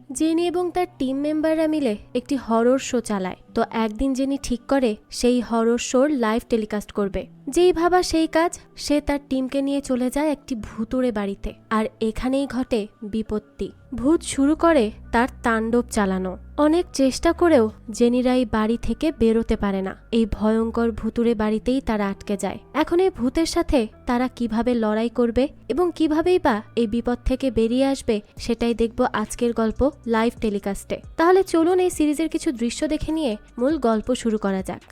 Jenny এবং তার team মেম্বাররা মিলে একটি হরর শো চালায়। তো একদিন জেনি ঠিক করে সেই হরর শোর লাইভ টেলিকাস্ট করবে। যেই ভাবা সেই কাজ, সে তার টিমকে নিয়ে চলে যায় একটি ভুতুড়ে বাড়িতে। আর এখানেই ঘটে বিপত্তি। ভূত শুরু করে তার তাণ্ডব চালানো। অনেক চেষ্টা করেও জেনিরা এই বাড়ি থেকে বেরোতে পারে না। এই ভয়ঙ্কর ভুতুড়ে বাড়িতেই তারা আটকে যায়। এখন এই ভূতের সাথে তারা কিভাবে লড়াই করবে এবং কিভাবেই বা এই বিপদ থেকে বেরিয়ে আসবে, সেটাই দেখব আজকের গল্প লাইভ টেলিকাস্টে। তাহলে চলুন এই সিরিজের কিছু দৃশ্য দেখে নিয়ে মূল গল্প শুরু করা যাক।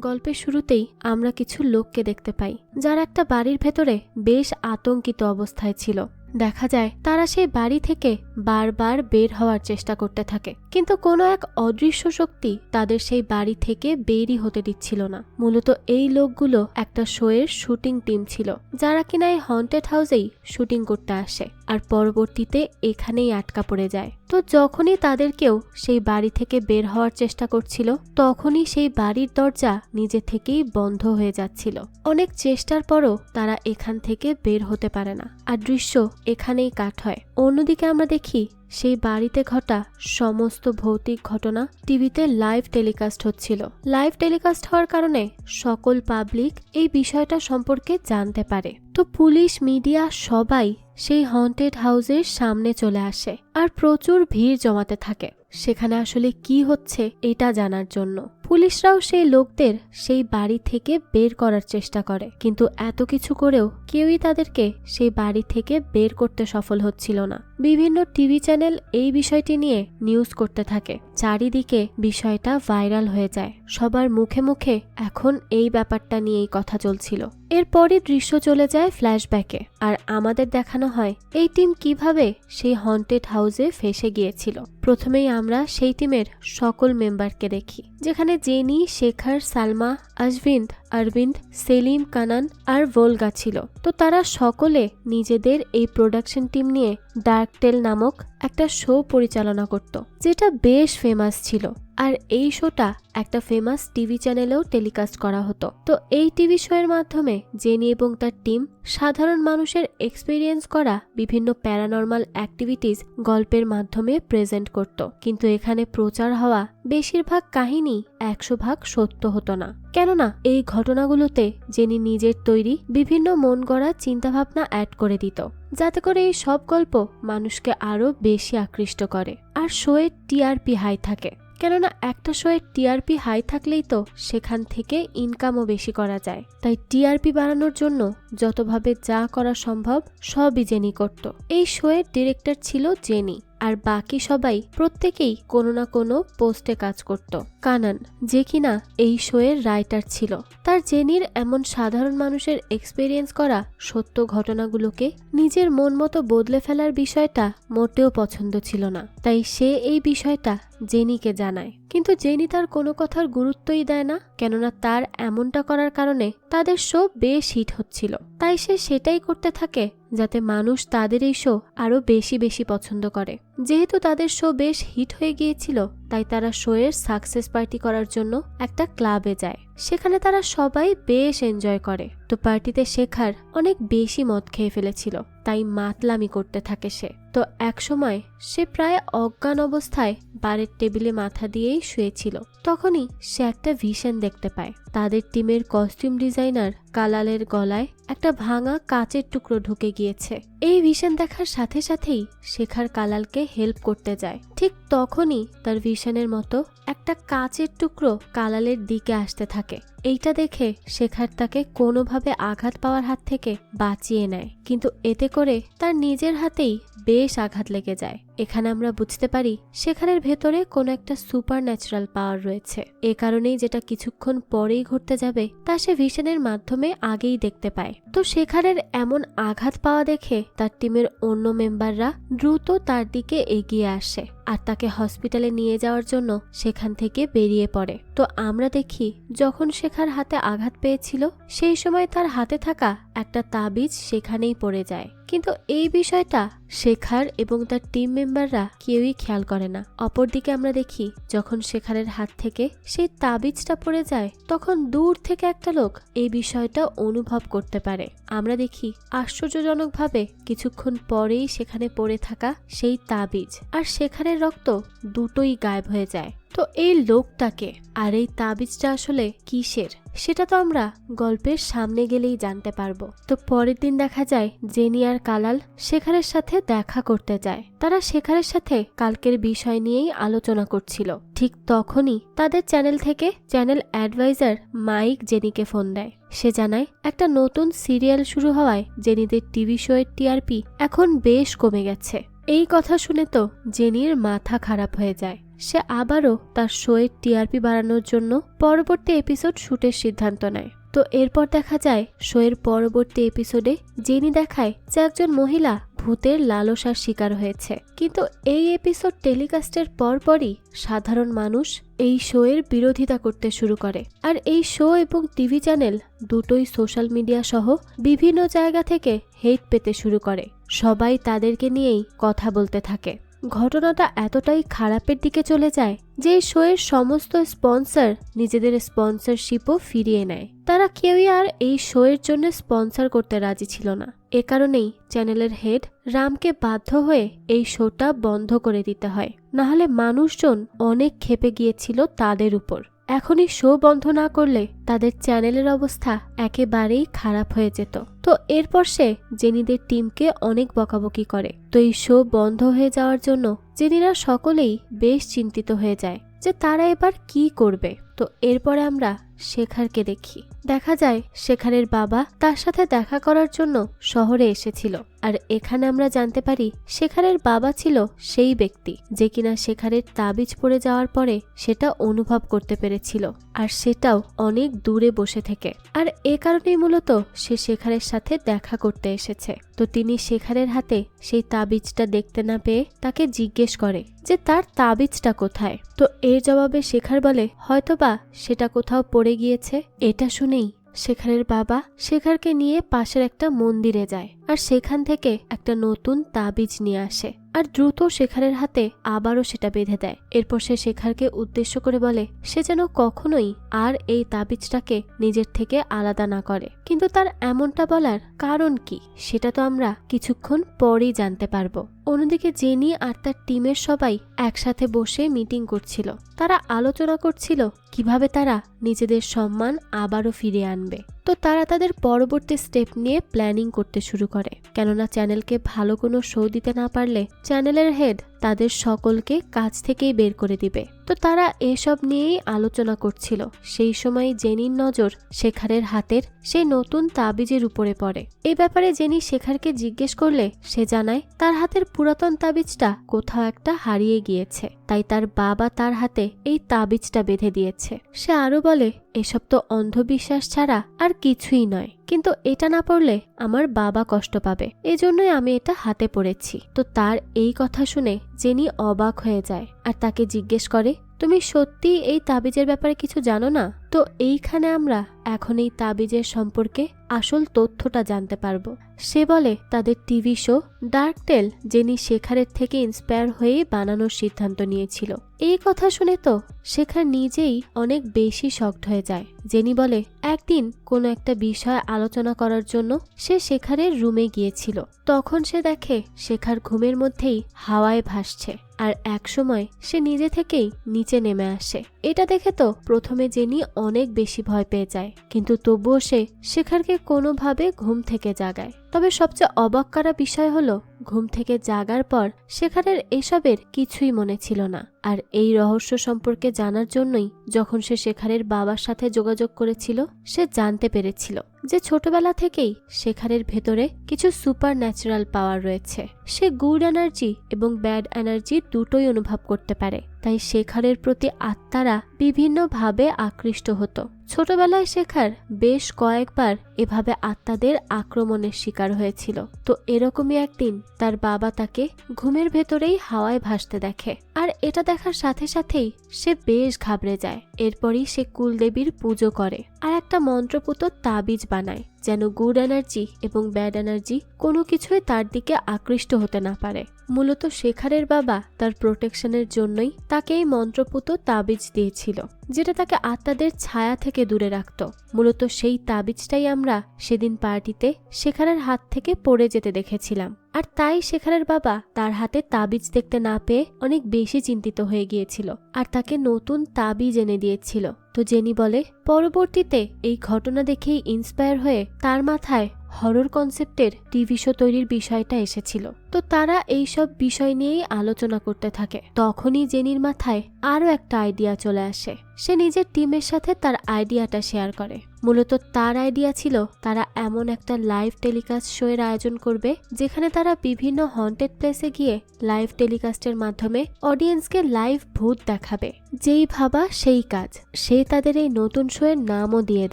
গল্পের শুরুতেই আমরা কিছু লোককে দেখতে পাই, যারা একটা বাড়ির ভেতরে বেশ আতঙ্কিত অবস্থায় ছিল। দেখা যায় তারা সেই বাড়ি থেকে বারবার বের হওয়ার চেষ্টা করতে থাকে, কিন্তু কোনো এক অদৃশ্য শক্তি তাদের সেই বাড়ি থেকে বেরই হতে দিচ্ছিল না। মূলত এই লোকগুলো একটা শোয়ের শুটিং টিম ছিল, যারা কিনা এই হন্টেড হাউসেই শুটিং করতে আসে আর পরবর্তীতে এখানেই আটকা পড়ে যায়। তো যখনই তাদেরকেও সেই বাড়ি থেকে বের হওয়ার চেষ্টা করছিল, তখনই সেই বাড়ির দরজা নিজে থেকেই বন্ধ হয়ে যাচ্ছিল। অনেক চেষ্টার পরও তারা এখান থেকে বের হতে পারে না, আর দৃশ্য এখানেই কাট হয়। অন্যদিকে আমরা দেখি সেই বাড়িতে ঘটা সমস্ত ভৌতিক ঘটনা টিভিতে লাইভ টেলিকাস্ট হচ্ছিল। লাইভ টেলিকাস্ট হওয়ার কারণে সকল পাবলিক এই বিষয়টা সম্পর্কে জানতে পারে। তো পুলিশ, মিডিয়া সবাই সেই হন্টেড হাউসের সামনে চলে আসে আর প্রচুর ভিড় জমাতে থাকে সেখানে আসলে কি হচ্ছে এটা জানার জন্য। পুলিশরাও সেই লোকদের সেই বাড়ি থেকে বের করার চেষ্টা করে, কিন্তু এত কিছু করেও কেউই তাদেরকে সেই বাড়ি থেকে বের করতে সফল হচ্ছিল না। বিভিন্ন টিভি চ্যানেল এই বিষয়টি নিয়ে নিউজ করতে থাকে। চারিদিকে বিষয়টা ভাইরাল হয়ে যায়। সবার মুখে মুখে এখন এই ব্যাপারটা নিয়েই কথা চলছিল। এরপরই দৃশ্য চলে যায় ফ্ল্যাশব্যাকে, আর আমাদের দেখানো হয় এই টিম কিভাবে সেই হন্টেড হাউসে ফেসে গিয়েছিল। প্রথমেই আমরা সেই টিমের সকল মেম্বারকে দেখি, যেখানে জেনি, শেখর, সালমা, আশভিন্দ, অরবিন্দ, সেলিম, কানান আর ভোলগা ছিল। তো তারা সকলে নিজেদের এই প্রোডাকশন টিম নিয়ে ডার্ক টেল নামক একটা শো পরিচালনা করত, যেটা বেশ ফেমাস ছিল। আর এই শোটা একটা ফেমাস টিভি চ্যানেলেও টেলিকাস্ট করা হতো। তো এই টিভি শো এর মাধ্যমে জেনি এবং তার টিম সাধারণ মানুষের এক্সপেরিয়েন্স করা বিভিন্ন প্যারানর্মাল অ্যাক্টিভিটিস গল্পের মাধ্যমে প্রেজেন্ট করত। কিন্তু এখানে প্রচার হওয়া বেশিরভাগ কাহিনী 100% সত্য হতো না, কেননা এই ঘটনাগুলোতে জেনি নিজের তৈরি বিভিন্ন মন গড়া চিন্তাভাবনা অ্যাড করে দিত, যাতে করে এই সব গল্প মানুষকে আরো বেশি আকৃষ্ট করে। আর শোয়ের টিআরপি হাই থাকে, কেননা একটা শোয়ের টিআরপি হাই থাকলেই তো সেখান থেকে ইনকামও বেশি করা যায়। তাই টিআরপি বাড়ানোর জন্য যতভাবে যা করা সম্ভব সবই জেনি করত। এই শোয়ের ডিরেক্টর ছিল জেনি, আর বাকি সবাই প্রত্যেকেই কোনো না কোনো পোস্টে কাজ করত। কানান, যে কিনা এই শোয়ের রাইটার ছিল, তার জেনির এমন সাধারণ মানুষের এক্সপেরিয়েন্স করা সত্য ঘটনাগুলোকে নিজের মন মতো বদলে ফেলার বিষয়টা মোটেও পছন্দ ছিল না। তাই সে এই বিষয়টা জেনিকে জানায়, কিন্তু জেনি তার কোনো কথার গুরুত্বই দেয় না, কেননা তার এমনটা করার কারণে তাদের শো বেশ হিট হচ্ছিল। তাই সে সেটাই করতে থাকে যাতে মানুষ তাদের এই শো আরো বেশি বেশি পছন্দ করে। যেহেতু তাদের শো বেশ হিট হয়ে গিয়েছিল, তাই তারা শো এর সাকসেস পার্টি করার জন্য একটা ক্লাবে যায়। সেখানে তারা সবাই বেশ এনজয় করে। তো পার্টিতে শেখার অনেক বেশি মদ খেয়ে ফেলেছিল, তাই মাতলামি করতে থাকে সে। তো একসময় সে প্রায় অজ্ঞান অবস্থায় বারের টেবিলে মাথা দিয়েই শুয়েছিল। তখনই সে একটা ভিশন দেখতে পায়। তাদের টিমের কস্টিউম ডিজাইনার কালালের গলায় একটা ভাঙা কাচের টুকরো ঢুকে গিয়েছে। এই ভিশন দেখার সাথে সাথেই শেখার কালালকে হেল্প করতে যায়। ঠিক তখনই তার ভিশনের মতো একটা কাচের টুকরো কালালের দিকে আসতে থাকে। এইটা দেখে শেখার তাকে কোনোভাবে আঘাত পাওয়ার হাত থেকে বাঁচিয়ে নেয়, কিন্তু এতে করে তার নিজের হাতেই বেশ আঘাত লেগে যায়। এখানে আমরা বুঝতে পারি শেখারের ভেতরে কোনো একটা সুপার ন্যাচারাল পাওয়ার রয়েছে। এ কারণেই যেটা কিছুক্ষণ পরেই ঘটতে যাবে তা সে ভিশনের মাধ্যমে আগেই দেখতে পায়। তো শেখারের এমন আঘাত পাওয়া দেখে তার টিমের অন্য মেম্বাররা দ্রুত তার দিকে এগিয়ে আসে আর তাকে হসপিটালে নিয়ে যাওয়ার জন্য সেখান থেকে বেরিয়ে পড়ে। তো আমরা দেখি যখন শেখার হাতে আঘাত পেয়েছিল সেই সময় তার হাতে থাকা একটা তাবিজ সেখানেই পড়ে যায়, কিন্তু এই বিষয়টা শেখার এবং তার টিম মেম্বাররা কেউই খেয়াল করে না। অপরদিকে আমরা দেখি যখন শেখারের হাত থেকে সেই তাবিজটা পড়ে যায় তখন দূর থেকে একটা লোক এই বিষয়টা অনুভব করতে পারে। আমরা দেখি আশ্চর্যজনকভাবে কিছুক্ষণ পরেই সেখানে পড়ে থাকা সেই তাবিজ আর শেখারের রক্ত দুটোই গায়েব হয়ে যায়। তো এই লোকটাকে আর এই তাবিজটা আসলে কিসের সেটা তো আমরা গল্পের সামনে গেলেই জানতে পারবো। তো পরের দিন দেখা যায় জেনি আর কালাল শেখারের সাথে দেখা করতে যায়। তারা শেখারের সাথে কালকের বিষয় নিয়েই আলোচনা করছিল। ঠিক তখনই তাদের চ্যানেল থেকে চ্যানেল অ্যাডভাইজার মাইক জেনিকে ফোন দেয়। সে জানায় একটা নতুন সিরিয়াল শুরু হওয়ায় জেনিদের টিভি শো এর টিআরপি এখন বেশ কমে গেছে। এই কথা শুনে তো জেনির মাথা খারাপ হয়ে যায়। সে আবারও তার শোয়ের টিআরপি বাড়ানোর জন্য পরবর্তী এপিসোড শুটের সিদ্ধান্ত নেয়। তো এরপর দেখা যায় শোয়ের পরবর্তী এপিসোডে জেনি দেখায় যে একজন মহিলা ভূতের লালসার শিকার হয়েছে, কিন্তু এই এপিসোড টেলিকাস্টের পরপরই সাধারণ মানুষ এই শোয়ের বিরোধিতা করতে শুরু করে। আর এই শো এবং টিভি চ্যানেল দুটোই সোশ্যাল মিডিয়া সহ বিভিন্ন জায়গা থেকে হেট পেতে শুরু করে। সবাই তাদেরকে নিয়েই কথা বলতে থাকে। ঘটনাটা এতটাই খারাপের দিকে চলে যায় যে এই শোয়ের সমস্ত স্পন্সর নিজেদের স্পন্সরশিপও ফিরিয়ে নেয়। তারা কেউই আর এই শোয়ের জন্য স্পন্সর করতে রাজি ছিল না। এ কারণেই চ্যানেলের হেড রামকে বাধ্য হয়ে এই শোটা বন্ধ করে দিতে হয়, নাহলে মানুষজন অনেক ক্ষেপে গিয়েছিল তাদের উপর। এখনই শো বন্ধ না করলে তাদের চ্যানেলের অবস্থা একেবারেই খারাপ হয়ে যেত। তো এরপর সে জেনিদের টিমকে অনেক বকাবকি করে। তো এই শো বন্ধ হয়ে যাওয়ার জন্য জেনিরা সকলেই বেশ চিন্তিত হয়ে যায় যে তারা এবার কি করবে। তো এরপরে আমরা শেখারকে দেখি। দেখা যায় শেখারের বাবা তার সাথে দেখা করার জন্য শহরে এসেছিল। আর এখানে আমরা জানতে পারি শেখারের বাবা ছিল সেই ব্যক্তি যে কিনা শেখারের তাবিজ পড়ে যাওয়ার পরে সেটা অনুভব করতে পেরেছিল, আর সেটাও অনেক দূরে বসে থেকে। আর এ কারণেই মূলত সে শেখারের সাথে দেখা করতে এসেছে। তো তিনি শেখারের হাতে সেই তাবিজটা দেখতে না পেয়ে তাকে জিজ্ঞেস করে যে তার তাবিজটা কোথায়। তো এর জবাবে শেখার বলে হয়তোবা সেটা কোথাও পড়ে গিয়েছে। এটা শুনেই শেখারের বাবা শেখারকে নিয়ে পাশের একটা মন্দিরে যায় আর সেখান থেকে একটা নতুন তাবিজ নিয়ে আসে আর দ্রুত শেখারের হাতে আবারও সেটা বেঁধে দেয়। এরপর সে শেখারকে উদ্দেশ্য করে বলে সে যেন কখনোই আর এই তাবিজটাকে নিজের থেকে আলাদা না করে। কিন্তু তার এমনটা বলার কারণ কি সেটা তো আমরা কিছুক্ষণ পরেই জানতে পারবো। অন্যদিকে জেনি আর তার টিমের সবাই একসাথে বসে মিটিং করছিল। তারা আলোচনা করছিল কিভাবে তারা নিজেদের সম্মান আবারও ফিরিয়ে আনবে। তো তারা তাদের পরবর্তী স্টেপ নিয়ে প্ল্যানিং করতে শুরু করে, কেননা চ্যানেলকে ভালো কোনো শো দিতে না পারলে চ্যানেলের হেড তাদের সকলকে কাজ থেকেই বের করে দিবে। তো তারা এসব নিয়েই আলোচনা করছিল। সেই সময় জেনির নজর শেখারের হাতের সেই নতুন তাবিজের উপরে পড়ে। এই ব্যাপারে জেনি শেখারকে জিজ্ঞেস করলে সে জানায় তার হাতের পুরাতন তাবিজটা কোথাও একটা হারিয়ে গিয়েছে, তাই তার বাবা তার হাতে এই তাবিজটা বেঁধে দিয়েছে। সে আরো বলে এসব তো অন্ধবিশ্বাস ছাড়া আর কিছুই নয়, কিন্তু এটা না পড়লে আমার বাবা কষ্ট পাবে, এজন্যই আমি এটা হাতে পড়েছি। তো তার এই কথা শুনে জেনি অবাক হয়ে যায় আর তাকে জিজ্ঞেস করে তুমি সত্যি এই তাবিজের ব্যাপারে কিছু জানো না? তো এইখানে আমরা এখন এই তাবিজের সম্পর্কে আসল তথ্যটা জানতে পারবো। সে বলে তাদের টিভি শো ডার্ক টেল জেনি শেখারের থেকে ইন্সপায়ার হয়ে বানানোর সিদ্ধান্ত নিয়েছিল। এই কথা শুনে তো শেখার নিজেই অনেক বেশি শকড হয়ে যায়। জেনি বলে একদিন কোনো একটা বিষয় আলোচনা করার জন্য সে শেখারের রুমে গিয়েছিল। তখন সে দেখে শেখার ঘুমের মধ্যেই হাওয়ায় ভাসছে আর একসময় সে নিজে থেকেই নিচে নেমে আসে। এটা দেখে তো প্রথমে জেনি অনেক বেশি ভয় পেয়ে যায়, কিন্তু তবুও সে শেখারকে কোনোভাবে ঘুম থেকে জাগায়। তবে সবচেয়ে অবাক করা বিষয় হলো ঘুম থেকে জাগার পর শেখারের এসবের কিছুই মনে ছিল না। আর এই রহস্য সম্পর্কে জানার জন্যই যখন সে শেখারের বাবার সাথে যোগাযোগ করেছিল সে জানতে পেরেছিল যে ছোটবেলা থেকেই শেখারের ভেতরে কিছু সুপার ন্যাচারাল পাওয়ার রয়েছে। সে গুড এনার্জি এবং ব্যাড এনার্জি দুটোই অনুভব করতে পারে, তাই শেখারের প্রতি আত্মারা বিভিন্নভাবে আকৃষ্ট হতো। ছোটবেলায় শেখার বেশ কয়েকবার এভাবে আত্মাদের আক্রমণের শিকার হয়েছিল। তো এরকমই একদিন তার বাবা তাকে ঘুমের ভেতরেই হাওয়ায় ভাসতে দেখে আর এটা দেখার সাথে সাথেই সে বেশ ঘাবড়ে যায়। এরপরই সে কুলদেবীর পুজো করে আর একটা মন্ত্রপুত তাবিজ বানায়, যেন গুড এনার্জি এবং ব্যাড এনার্জি কোনো কিছুই তার দিকে আকৃষ্ট হতে না পারে। মূলত শেখারের বাবা তার প্রোটেকশনের জন্যই তাকে এই মন্ত্রপুত তাবিজ দিয়েছিল, যেটা তাকে আত্মাদের ছায়া থেকে দূরে রাখত। মূলত সেই তাবিজটাই আমরা সেদিন পার্টিতে শেখারের হাত থেকে পড়ে যেতে দেখেছিলাম। আর তাই শেখারের বাবা তার হাতে তাবিজ দেখতে না পেয়ে অনেক বেশি চিন্তিত হয়ে গিয়েছিল আর তাকে নতুন তাবিজ এনে দিয়েছিল। তো জেনি বলে পরবর্তীতে এই ঘটনা দেখেই ইন্সপায়ার হয়ে তার মাথায় হরর কনসেপ্টের টিভি শো তৈরির বিষয়টা এসেছিল। তো তারা এইসব বিষয় নিয়েই আলোচনা করতে থাকে। তখনই জেনির মাথায় আরো একটা আইডিয়া চলে আসে। সে নিজের টিমের সাথে তার আইডিয়াটা শেয়ার করে। মূলত তার আইডিয়া ছিল তারা এমন একটা লাইভ টেলিকাস্ট শো এর আয়োজন করবে, যেখানে তারা বিভিন্ন হন্টেড প্লেসে গিয়ে লাইভ টেলিকাস্টের মাধ্যমে অডিয়েন্সকে লাইভ ভূত দেখাবে। যেই ভাবা সেই কাজ, সে তাদের এই নতুন শো এর নামও দিয়ে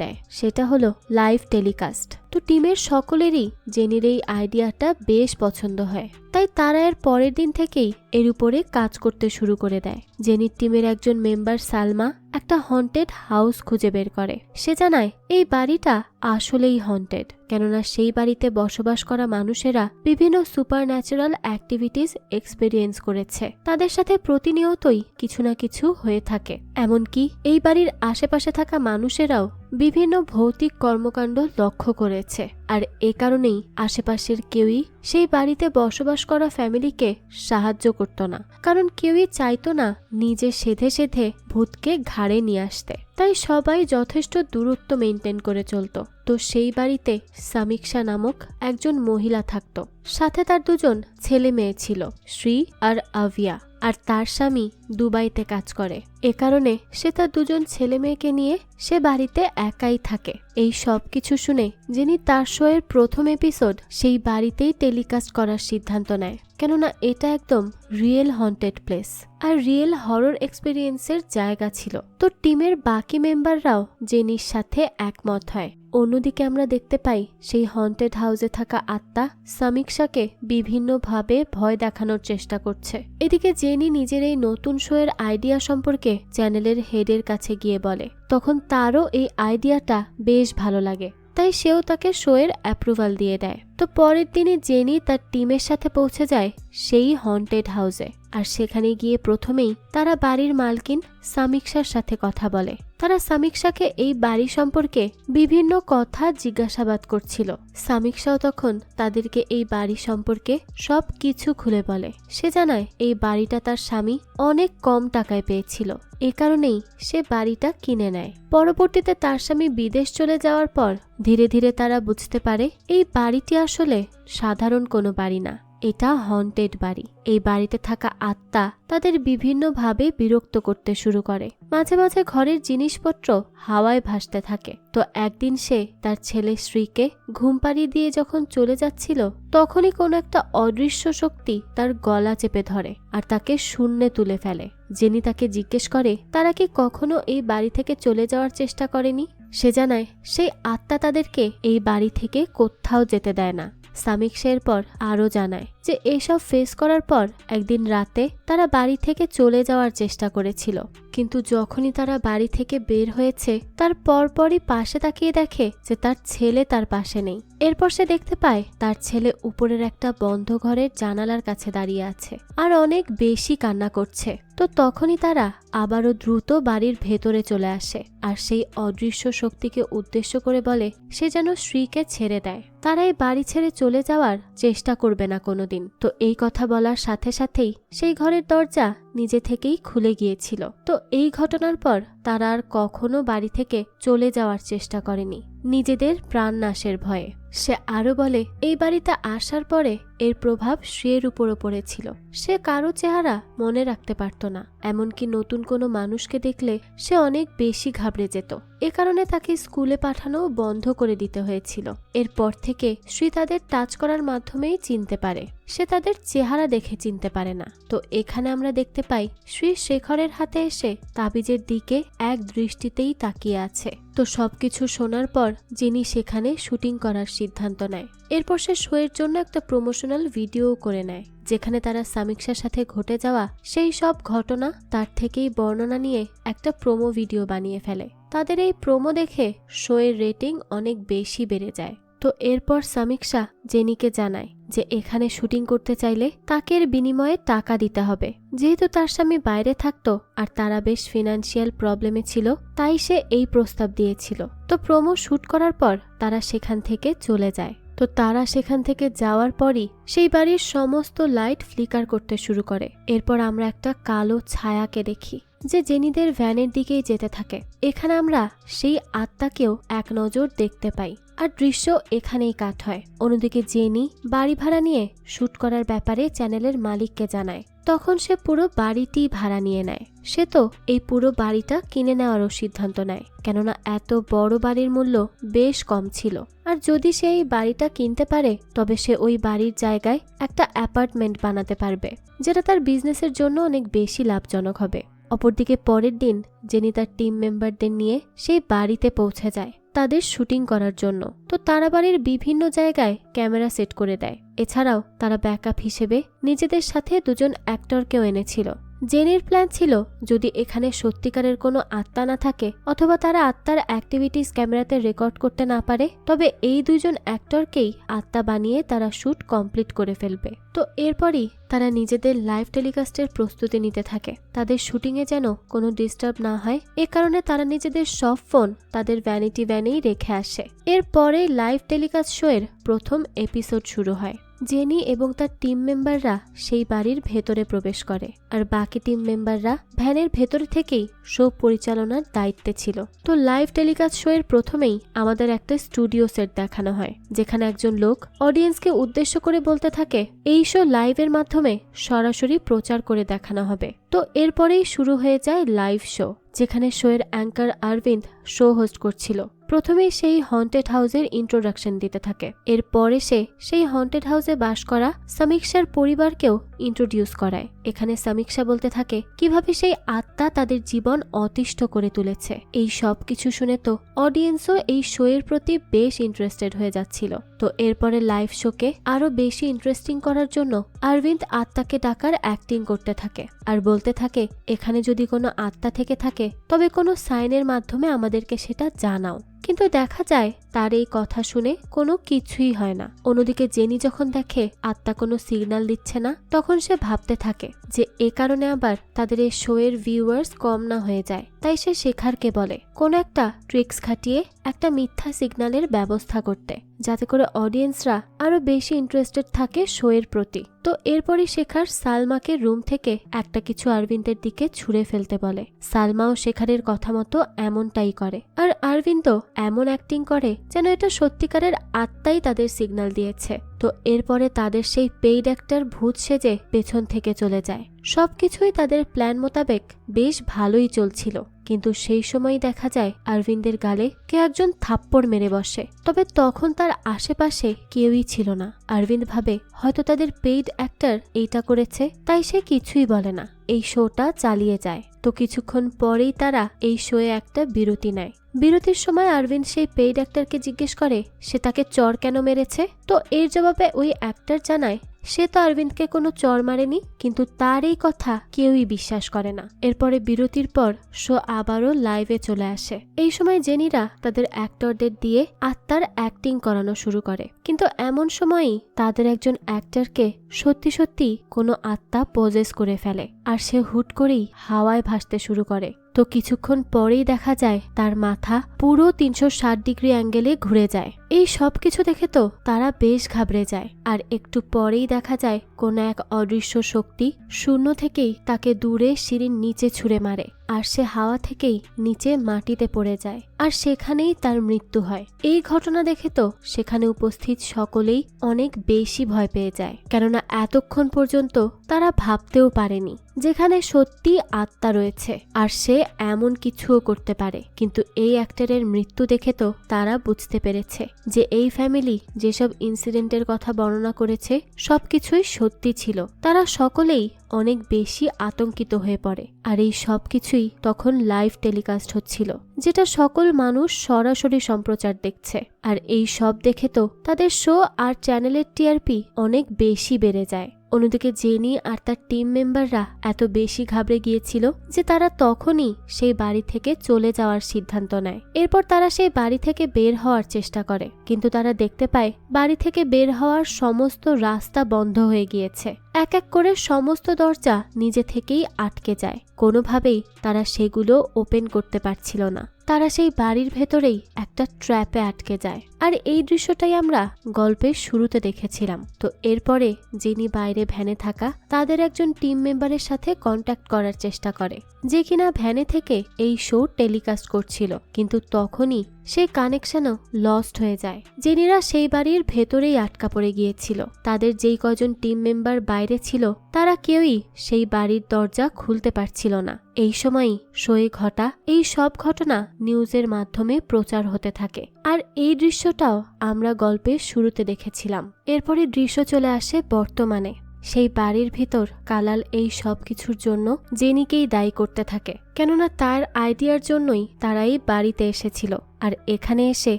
দেয়, সেটা হলো লাইভ টেলিকাস্ট। তো টিমের সকলেরই জেনির এই আইডিয়াটা বেশ পছন্দ হয়, তাই তারা এর পরের দিন থেকেই এর উপরে কাজ করতে শুরু করে দেয়। জেনির টিমের একজন মেম্বার সালমা একটা হন্টেড হাউস খুঁজে বের করে। সে জানায় এই বাড়িটা আসলেই হন্টেড, কেননা সেই বাড়িতে বসবাস করা মানুষেরা বিভিন্ন সুপার ন্যাচারাল অ্যাক্টিভিটিস এক্সপেরিয়েন্স করেছে। তাদের সাথে প্রতিনিয়তই কিছু না কিছু হয়ে থাকে। এমনকি এই বাড়ির আশেপাশে থাকা মানুষেরাও বিভিন্ন ভৌতিক কর্মকাণ্ড লক্ষ্য করেছে। আর এ কারণেই আশেপাশের কেউই সেই বাড়িতে বসবাস করা ফ্যামিলিকে সাহায্য করত না, কারণ কেউই চাইতো না নিজে সেধে সেধে ভূতকে ঘাড়ে নিয়ে আসতে। তাই সবাই যথেষ্ট দূরত্ব মেনটেন করে চলত। তো সেই বাড়িতে সামিক্ষা নামক একজন মহিলা থাকত, সাথে তার দুজন ছেলে মেয়ে ছিল, শ্রী আর আভিয়া। আর তার স্বামী দুবাইতে কাজ করে। এ কারণে সে তার দুজন ছেলে মেয়েকে নিয়ে সে বাড়িতে একাই থাকে। এই সব কিছু শুনে যিনি তার শো এর প্রথম এপিসোড সেই বাড়িতেই টেলিকাস্ট করার সিদ্ধান্ত নেয়, কেননা এটা একদম রিয়েল হন্টেড প্লেস আর রিয়েল হরর এক্সপেরিয়েন্সের জায়গা ছিল। তো টিমের বাকি মেম্বাররাও জেনির সাথে একমত হয়। অন্যদিকে আমরা দেখতে পাই সেই হন্টেড হাউসে থাকা আত্মা সামিক্ষাকে বিভিন্নভাবে ভয় দেখানোর চেষ্টা করছে। এদিকে জেনি নিজের এই নতুন শো এর আইডিয়া সম্পর্কে চ্যানেলের হেডের কাছে গিয়ে বলে। তখন তারও এই আইডিয়াটা বেশ ভালো লাগে, তাই সেও তাকে শো এর অ্যাপ্রুভাল দিয়ে দেয়। তো পরের দিনে জেনি তার টিমের সাথে পৌঁছে যায় সেই হন্টেড হাউসে। আর সেখানে গিয়ে প্রথমেই তারা বাড়ির মালকিন সামিক্ষার সাথে কথা বলে। তারা সামিক্ষাকে এই বাড়ি সম্পর্কে বিভিন্ন কথা জিজ্ঞাসাবাদ করছিল। সামিক্ষাও তখন তাদেরকে এই বাড়ি সম্পর্কে সব কিছু খুলে বলে। সে জানায় এই বাড়িটা তার স্বামী অনেক কম টাকায় পেয়েছিল, এ কারণেই সে বাড়িটা কিনে নেয়। পরবর্তীতে তার স্বামী বিদেশ চলে যাওয়ার পর ধীরে ধীরে তারা বুঝতে পারে এই বাড়িটি আসলে সাধারণ কোনো বাড়ি না, এটা হন্টেড বাড়ি। এই বাড়িতে থাকা আত্মা তাদের বিভিন্নভাবে বিরক্ত করতে শুরু করে। মাঝে মাঝে ঘরের জিনিসপত্র হাওয়ায় ভাসতে থাকে। তো একদিন সে তার ছেলে শ্রীকে ঘুম পাড়িয়ে দিয়ে যখন চলে যাচ্ছিল, তখনই কোনো একটা অদৃশ্য শক্তি তার গলা চেপে ধরে আর তাকে শূন্যে তুলে ফেলে। জেনি তাকে জিজ্ঞেস করে তারা কি কখনো এই বাড়ি থেকে চলে যাওয়ার চেষ্টা করেনি। সে জানায় সেই আত্মা তাদেরকে এই বাড়ি থেকে কোথাও যেতে দেয় না। সামিক্ষা এরপর আরও জানায় যে এসব ফেস করার পর একদিন রাতে তারা বাড়ি থেকে চলে যাওয়ার চেষ্টা করেছিল, কিন্তু যখনই তারা বাড়ি থেকে বের হয়েছে তার পরপরই পাশে তাকিয়ে দেখে যে তার ছেলে তার পাশে নেই। এরপর সে দেখতে পায় তার ছেলে উপরের একটা বন্ধ ঘরের জানালার কাছে দাঁড়িয়ে আছে আর অনেক বেশি কান্না করছে। তো তখনই তারা আবারও দ্রুত বাড়ির ভেতরে চলে আসে আর সেই অদৃশ্য শক্তিকে উদ্দেশ্য করে বলে সে যেন শ্রীকে ছেড়ে দেয়। তারা এই বাড়ি ছেড়ে চলে যাওয়ার চেষ্টা করবে না কোনোদিন। তো এই কথা বলার সাথে সাথেই সেই ঘরের দরজা নিজে থেকেই খুলে গিয়েছিল। তো এই ঘটনার পর তারা আর কখনো বাড়ি থেকে চলে যাওয়ার চেষ্টা করেনি নিজেদের প্রাণ নাশের ভয়ে। সে আরো বলে এই বাড়িতে আসার পরে এর প্রভাব শ্রেয়ের উপরও পড়েছিল। সে কারো চেহারা মনে রাখতে পারত না, এমনকি নতুন কোনো মানুষকে দেখলে সে অনেক বেশি ঘাবড়ে যেত। এ কারণে তাকে স্কুলে পাঠানো বন্ধ করে দিতে হয়েছিল। এরপর থেকে শ্রী তাদের টাচ করার মাধ্যমেই চিনতে পারে, সে তাদের চেহারা দেখে চিনতে পারে না। তো এখানে আমরা দেখতে পাই শ্রী শেখরের হাতে এসে তাবিজের দিকে এক দৃষ্টিতেই তাকিয়ে আছে। তো সবকিছু শোনার পর জেনি সেখানে শুটিং করার সিদ্ধান্ত নেয়। এরপর সে শোয়ের জন্য একটা প্রমোশনাল ভিডিও করে নেয়, যেখানে তারা সামিক্ষার সাথে ঘটে যাওয়া সেই সব ঘটনা তার থেকেই বর্ণনা নিয়ে একটা প্রোমো ভিডিও বানিয়ে ফেলে। তাদের এই প্রোমো দেখে শোয়ের রেটিং অনেক বেশি বেড়ে যায়। তো এরপর সামিক্ষা জেনিকে জানায় যে এখানে শুটিং করতে চাইলে তাকে এর বিনিময়ে টাকা দিতে হবে। যেহেতু তার স্বামী বাইরে থাকতো আর তারা বেশ ফিনান্সিয়াল প্রবলেমে ছিল, তাই সে এই প্রস্তাব দিয়েছিল। তো প্রোমো শুট করার পর তারা সেখান থেকে চলে যায়। তো তারা সেখান থেকে যাওয়ার পরই সেই বাড়ির সমস্ত লাইট ফ্লিকার করতে শুরু করে। এরপর আমরা একটা কালো ছায়াকে দেখি যে জেনিদের ভ্যানের দিকেই যেতে থাকে। এখানে আমরা সেই আত্মাকেও এক নজর দেখতে পাই, আর দৃশ্য এখানেই কাট হয়। অন্যদিকে জেনি বাড়ি ভাড়া নিয়ে শুট করার ব্যাপারে চ্যানেলের মালিককে জানায়। তখন সে পুরো বাড়িটি ভাড়া নিয়ে নেয়। সে তো এই পুরো বাড়িটা কিনে নেওয়ারও সিদ্ধান্ত নেয়, কেননা এত বড় বাড়ির মূল্য বেশ কম ছিল। আর যদি সে এই বাড়িটা কিনতে পারে তবে সে ওই বাড়ির জায়গায় একটা অ্যাপার্টমেন্ট বানাতে পারবে, যেটা তার বিজনেসের জন্য অনেক বেশি লাভজনক হবে। অপরদিকে পরের দিন জেনি তার টিম মেম্বারদের নিয়ে সেই বাড়িতে পৌঁছে যায় তাদের শুটিং করার জন্য। তো তারা বাড়ির বিভিন্ন জায়গায় ক্যামেরা সেট করে দেয়। এছাড়াও তারা ব্যাকআপ হিসেবে নিজেদের সাথে দুজন অ্যাক্টরকেও এনেছিল। জেনির প্ল্যান ছিল যদি এখানে সত্যিকারের কোনো আত্মা না থাকে অথবা তারা আত্মার অ্যাক্টিভিটিস ক্যামেরাতে রেকর্ড করতে না পারে, তবে এই দুজন অ্যাক্টরকেই আত্মা বানিয়ে তারা শুট কমপ্লিট করে ফেলবে। তো এরপরই তারা নিজেদের লাইভ টেলিকাস্টের প্রস্তুতি নিতে থাকে, তাদের শুটিংয়ে যেন কোনো ডিস্টার্ব না হয়। এ কারণে তারা নিজেদের সব ফোন তাদের ভ্যানিটি ভ্যানেই রেখে আসে। এরপরে লাইভ টেলিকাস্ট শোয়ের প্রথম এপিসোড শুরু হয়। জেনি এবং তার টিম মেম্বাররা সেই বাড়ির ভেতরে প্রবেশ করে, আর বাকি টিম মেম্বাররা ভ্যানের ভেতরে থেকেই শো পরিচালনার দায়িত্বে ছিল। তো লাইভ টেলিকাস্ট শো এর প্রথমেই আমাদের একটা স্টুডিও সেট দেখানো হয়, যেখানে একজন লোক অডিয়েন্সকে উদ্দেশ্য করে বলতে থাকে এই শো লাইভের মাধ্যমে সরাসরি প্রচার করে দেখানো হবে। তো এরপরেই শুরু হয়ে যায় লাইভ শো, যেখানে শোয়ের অ্যাঙ্কার অরবিন্দ শো হোস্ট করছিল। প্রথমেই সেই হন্টেড হাউসের ইন্ট্রোডাকশন দিতে থাকে। এরপরে সে সেই হন্টেড হাউসে বাস করা সামিক্ষার পরিবারকেও ইন্ট্রোডিউস করায়। এখানে সামিক্ষা বলতে থাকে কিভাবে সেই আত্মা তাদের জীবন অতিষ্ঠ করে তুলেছে। এই সব কিছু শুনে তো অডিয়েন্সও এই শো এর প্রতি বেশ ইন্টারেস্টেড হয়ে যাচ্ছিল। তো এরপরে লাইভ শোকে আরো বেশি ইন্টারেস্টিং করার জন্য অরবিন্দ আত্মাকে ডাকার অ্যাক্টিং করতে থাকে আর বলতে থাকে এখানে যদি কোনো আত্মা থেকে থাকে তবে কোনো সাইনের মাধ্যমে আমাদেরকে সেটা জানাও। কিন্তু দেখা যায় তার এই কথা শুনে কোনো কিছুই হয় না। অন্যদিকে জেনি যখন দেখে আত্মা কোনো সিগন্যাল দিচ্ছে না, তখন সে ভাবতে থাকে যে এ কারণে আবার তাদের এই শো এর ভিউয়ার্স কম না হয়ে যায়। তাই সে শেখারকে বলে কোনো একটা ট্রিক্স খাটিয়ে একটা মিথ্যা সিগন্যালের ব্যবস্থা করতে, যাতে করে অডিয়েন্সরা আরো বেশি ইন্টারেস্টেড থাকে শো এর প্রতি। তো এরপরই শেখার সালমাকে রুম থেকে একটা কিছু অরবিন্দের দিকে ছুঁড়ে ফেলতে বলে। সালমাও শেখারের কথা মতো এমনটাই করে, আর অরবিন্দ এমন অ্যাক্টিং করে যেন এটা সত্যিকারের আত্মাই তাদের সিগন্যাল দিয়েছে। তো এরপরে তাদের সেই পেইড অ্যাক্টর ভূত সেজে পেছন থেকে চলে যায়। সবকিছুই তাদের প্ল্যান মোতাবেক বেশ ভালোই চলছিল, কিন্তু সেই সময় দেখা যায় অরবিন্দের গালে কেউ একজন থাপ্পড় মেরে বসে। তবে তখন তার আশেপাশে কেউই ছিল না। অরবিন্দ ভাবে হয়তো তাদের পেইড অ্যাক্টর এইটা করেছে, তাই সে কিছুই বলে না। এই শোটা চালিয়ে যায়। তো কিছুক্ষণ পরেই তারা এই শোয়ে একটা বিরতি নেয়। বিরতির সময় অরবিন্দ সেই পেইড অ্যাক্টরকে জিজ্ঞেস করে সে তাকে চর কেন মেরেছে। তো এর জবাবে ওই অ্যাক্টর জানায় সে তো অরবিন্দকে কোনো চর মারেনি, কিন্তু তার এই কথা কেউই বিশ্বাস করে না। এরপরে বিরতির পর শো আবারও লাইভে চলে আসে। এই সময় জেনিরা তাদের অ্যাক্টরদের দিয়ে আত্মার অ্যাক্টিং করানো শুরু করে, কিন্তু এমন সময়ই তাদের একজন অ্যাক্টরকে সত্যি সত্যি কোনো আত্মা পজেস করে ফেলে, আর সে হুট করেই হাওয়ায় ভাসতে শুরু করে। তো কিছুক্ষণ পরেই দেখা যায় তার মাথা পুরো 360 ডিগ্রি অ্যাঙ্গেলে ঘুরে যায়। এই সব কিছু দেখে তো তারা বেশ ঘাবড়ে যায়, আর একটু পরেই দেখা যায় কোন এক অদৃশ্য শক্তি শূন্য থেকেই তাকে দূরে সিঁড়ির নিচে ছুঁড়ে মারে, আর সে হাওয়া থেকেই নিচে মাটিতে পড়ে যায়, আর সেখানেই তার মৃত্যু হয়। এই ঘটনা দেখে তো সেখানে উপস্থিত সকলেই অনেক বেশি ভয় পেয়ে যায়, কেননা এতক্ষণ পর্যন্ত তারা ভাবতেও পারেনি যেখানে সত্যি আত্মা রয়েছে আর সে এমন কিছুও করতে পারে। কিন্তু এই অ্যাক্টরের মৃত্যু দেখে তো তারা বুঝতে পেরেছে যে এই ফ্যামিলি যেসব ইনসিডেন্টের কথা বর্ণনা করেছে সবকিছুই সত্যি ছিল। তারা সকলেই অনেক বেশি আতঙ্কিত হয়ে পড়ে। আর এই সব কিছুই তখন লাইভ টেলিকাস্ট হচ্ছিল, যেটা সকল মানুষ সরাসরি সম্প্রচার দেখছে। আর এই সব দেখে তো তাদের শো আর চ্যানেলের টিআরপি অনেক বেশি বেড়ে যায়। অন্যদিকে জেনি আর তার টিম মেম্বাররা এত বেশি ঘাবড়ে গিয়েছিল যে তারা তখনই সেই বাড়ি থেকে চলে যাওয়ার সিদ্ধান্ত নেয়। এরপর তারা সেই বাড়ি থেকে বের হওয়ার চেষ্টা করে, কিন্তু তারা দেখতে পায় বাড়ি থেকে বের হওয়ার সমস্ত রাস্তা বন্ধ হয়ে গিয়েছে। এক এক করে সমস্ত দরজা নিজে থেকেই আটকে যায়। কোনোভাবেই তারা সেগুলো ওপেন করতে পারছিল না। তারা সেই বাড়ির ভেতরেই একটা ট্র্যাপে আটকে যায়। আর এই দৃশ্যটাই আমরা গল্পের শুরুতে দেখেছিলাম। তো এরপরে জেনি বাইরে ভ্যানে থাকা তাদের একজন টিম মেম্বারের সাথে কন্ট্যাক্ট করার চেষ্টা করে, যে কিনা ভ্যানে থেকে এই শো টেলিকাস্ট করছিল, কিন্তু তখনই সেই কানেকশনও লস্ট হয়ে যায়। জেনিরা সেই বাড়ির ভেতরেই আটকা পড়ে গিয়েছিল। তাদের যেই কজন টিম মেম্বার বাইরে ছিল তারা কেউই সেই বাড়ির দরজা খুলতে পারছিল না। এই সময়ই শোয়ে ঘটা এই সব ঘটনা নিউজের মাধ্যমে প্রচার হতে থাকে। আর এই দৃশ্যটাও আমরা গল্পের শুরুতে দেখেছিলাম। এরপরে দৃশ্য চলে আসে বর্তমানে। সেই বাড়ির ভিতর কালাল এই সব কিছুর জন্য জেনিকেই দায়ী করতে থাকে, কেননা তার আইডিয়ার জন্যই তারা এই বাড়িতে এসেছিল। আর এখানে এসে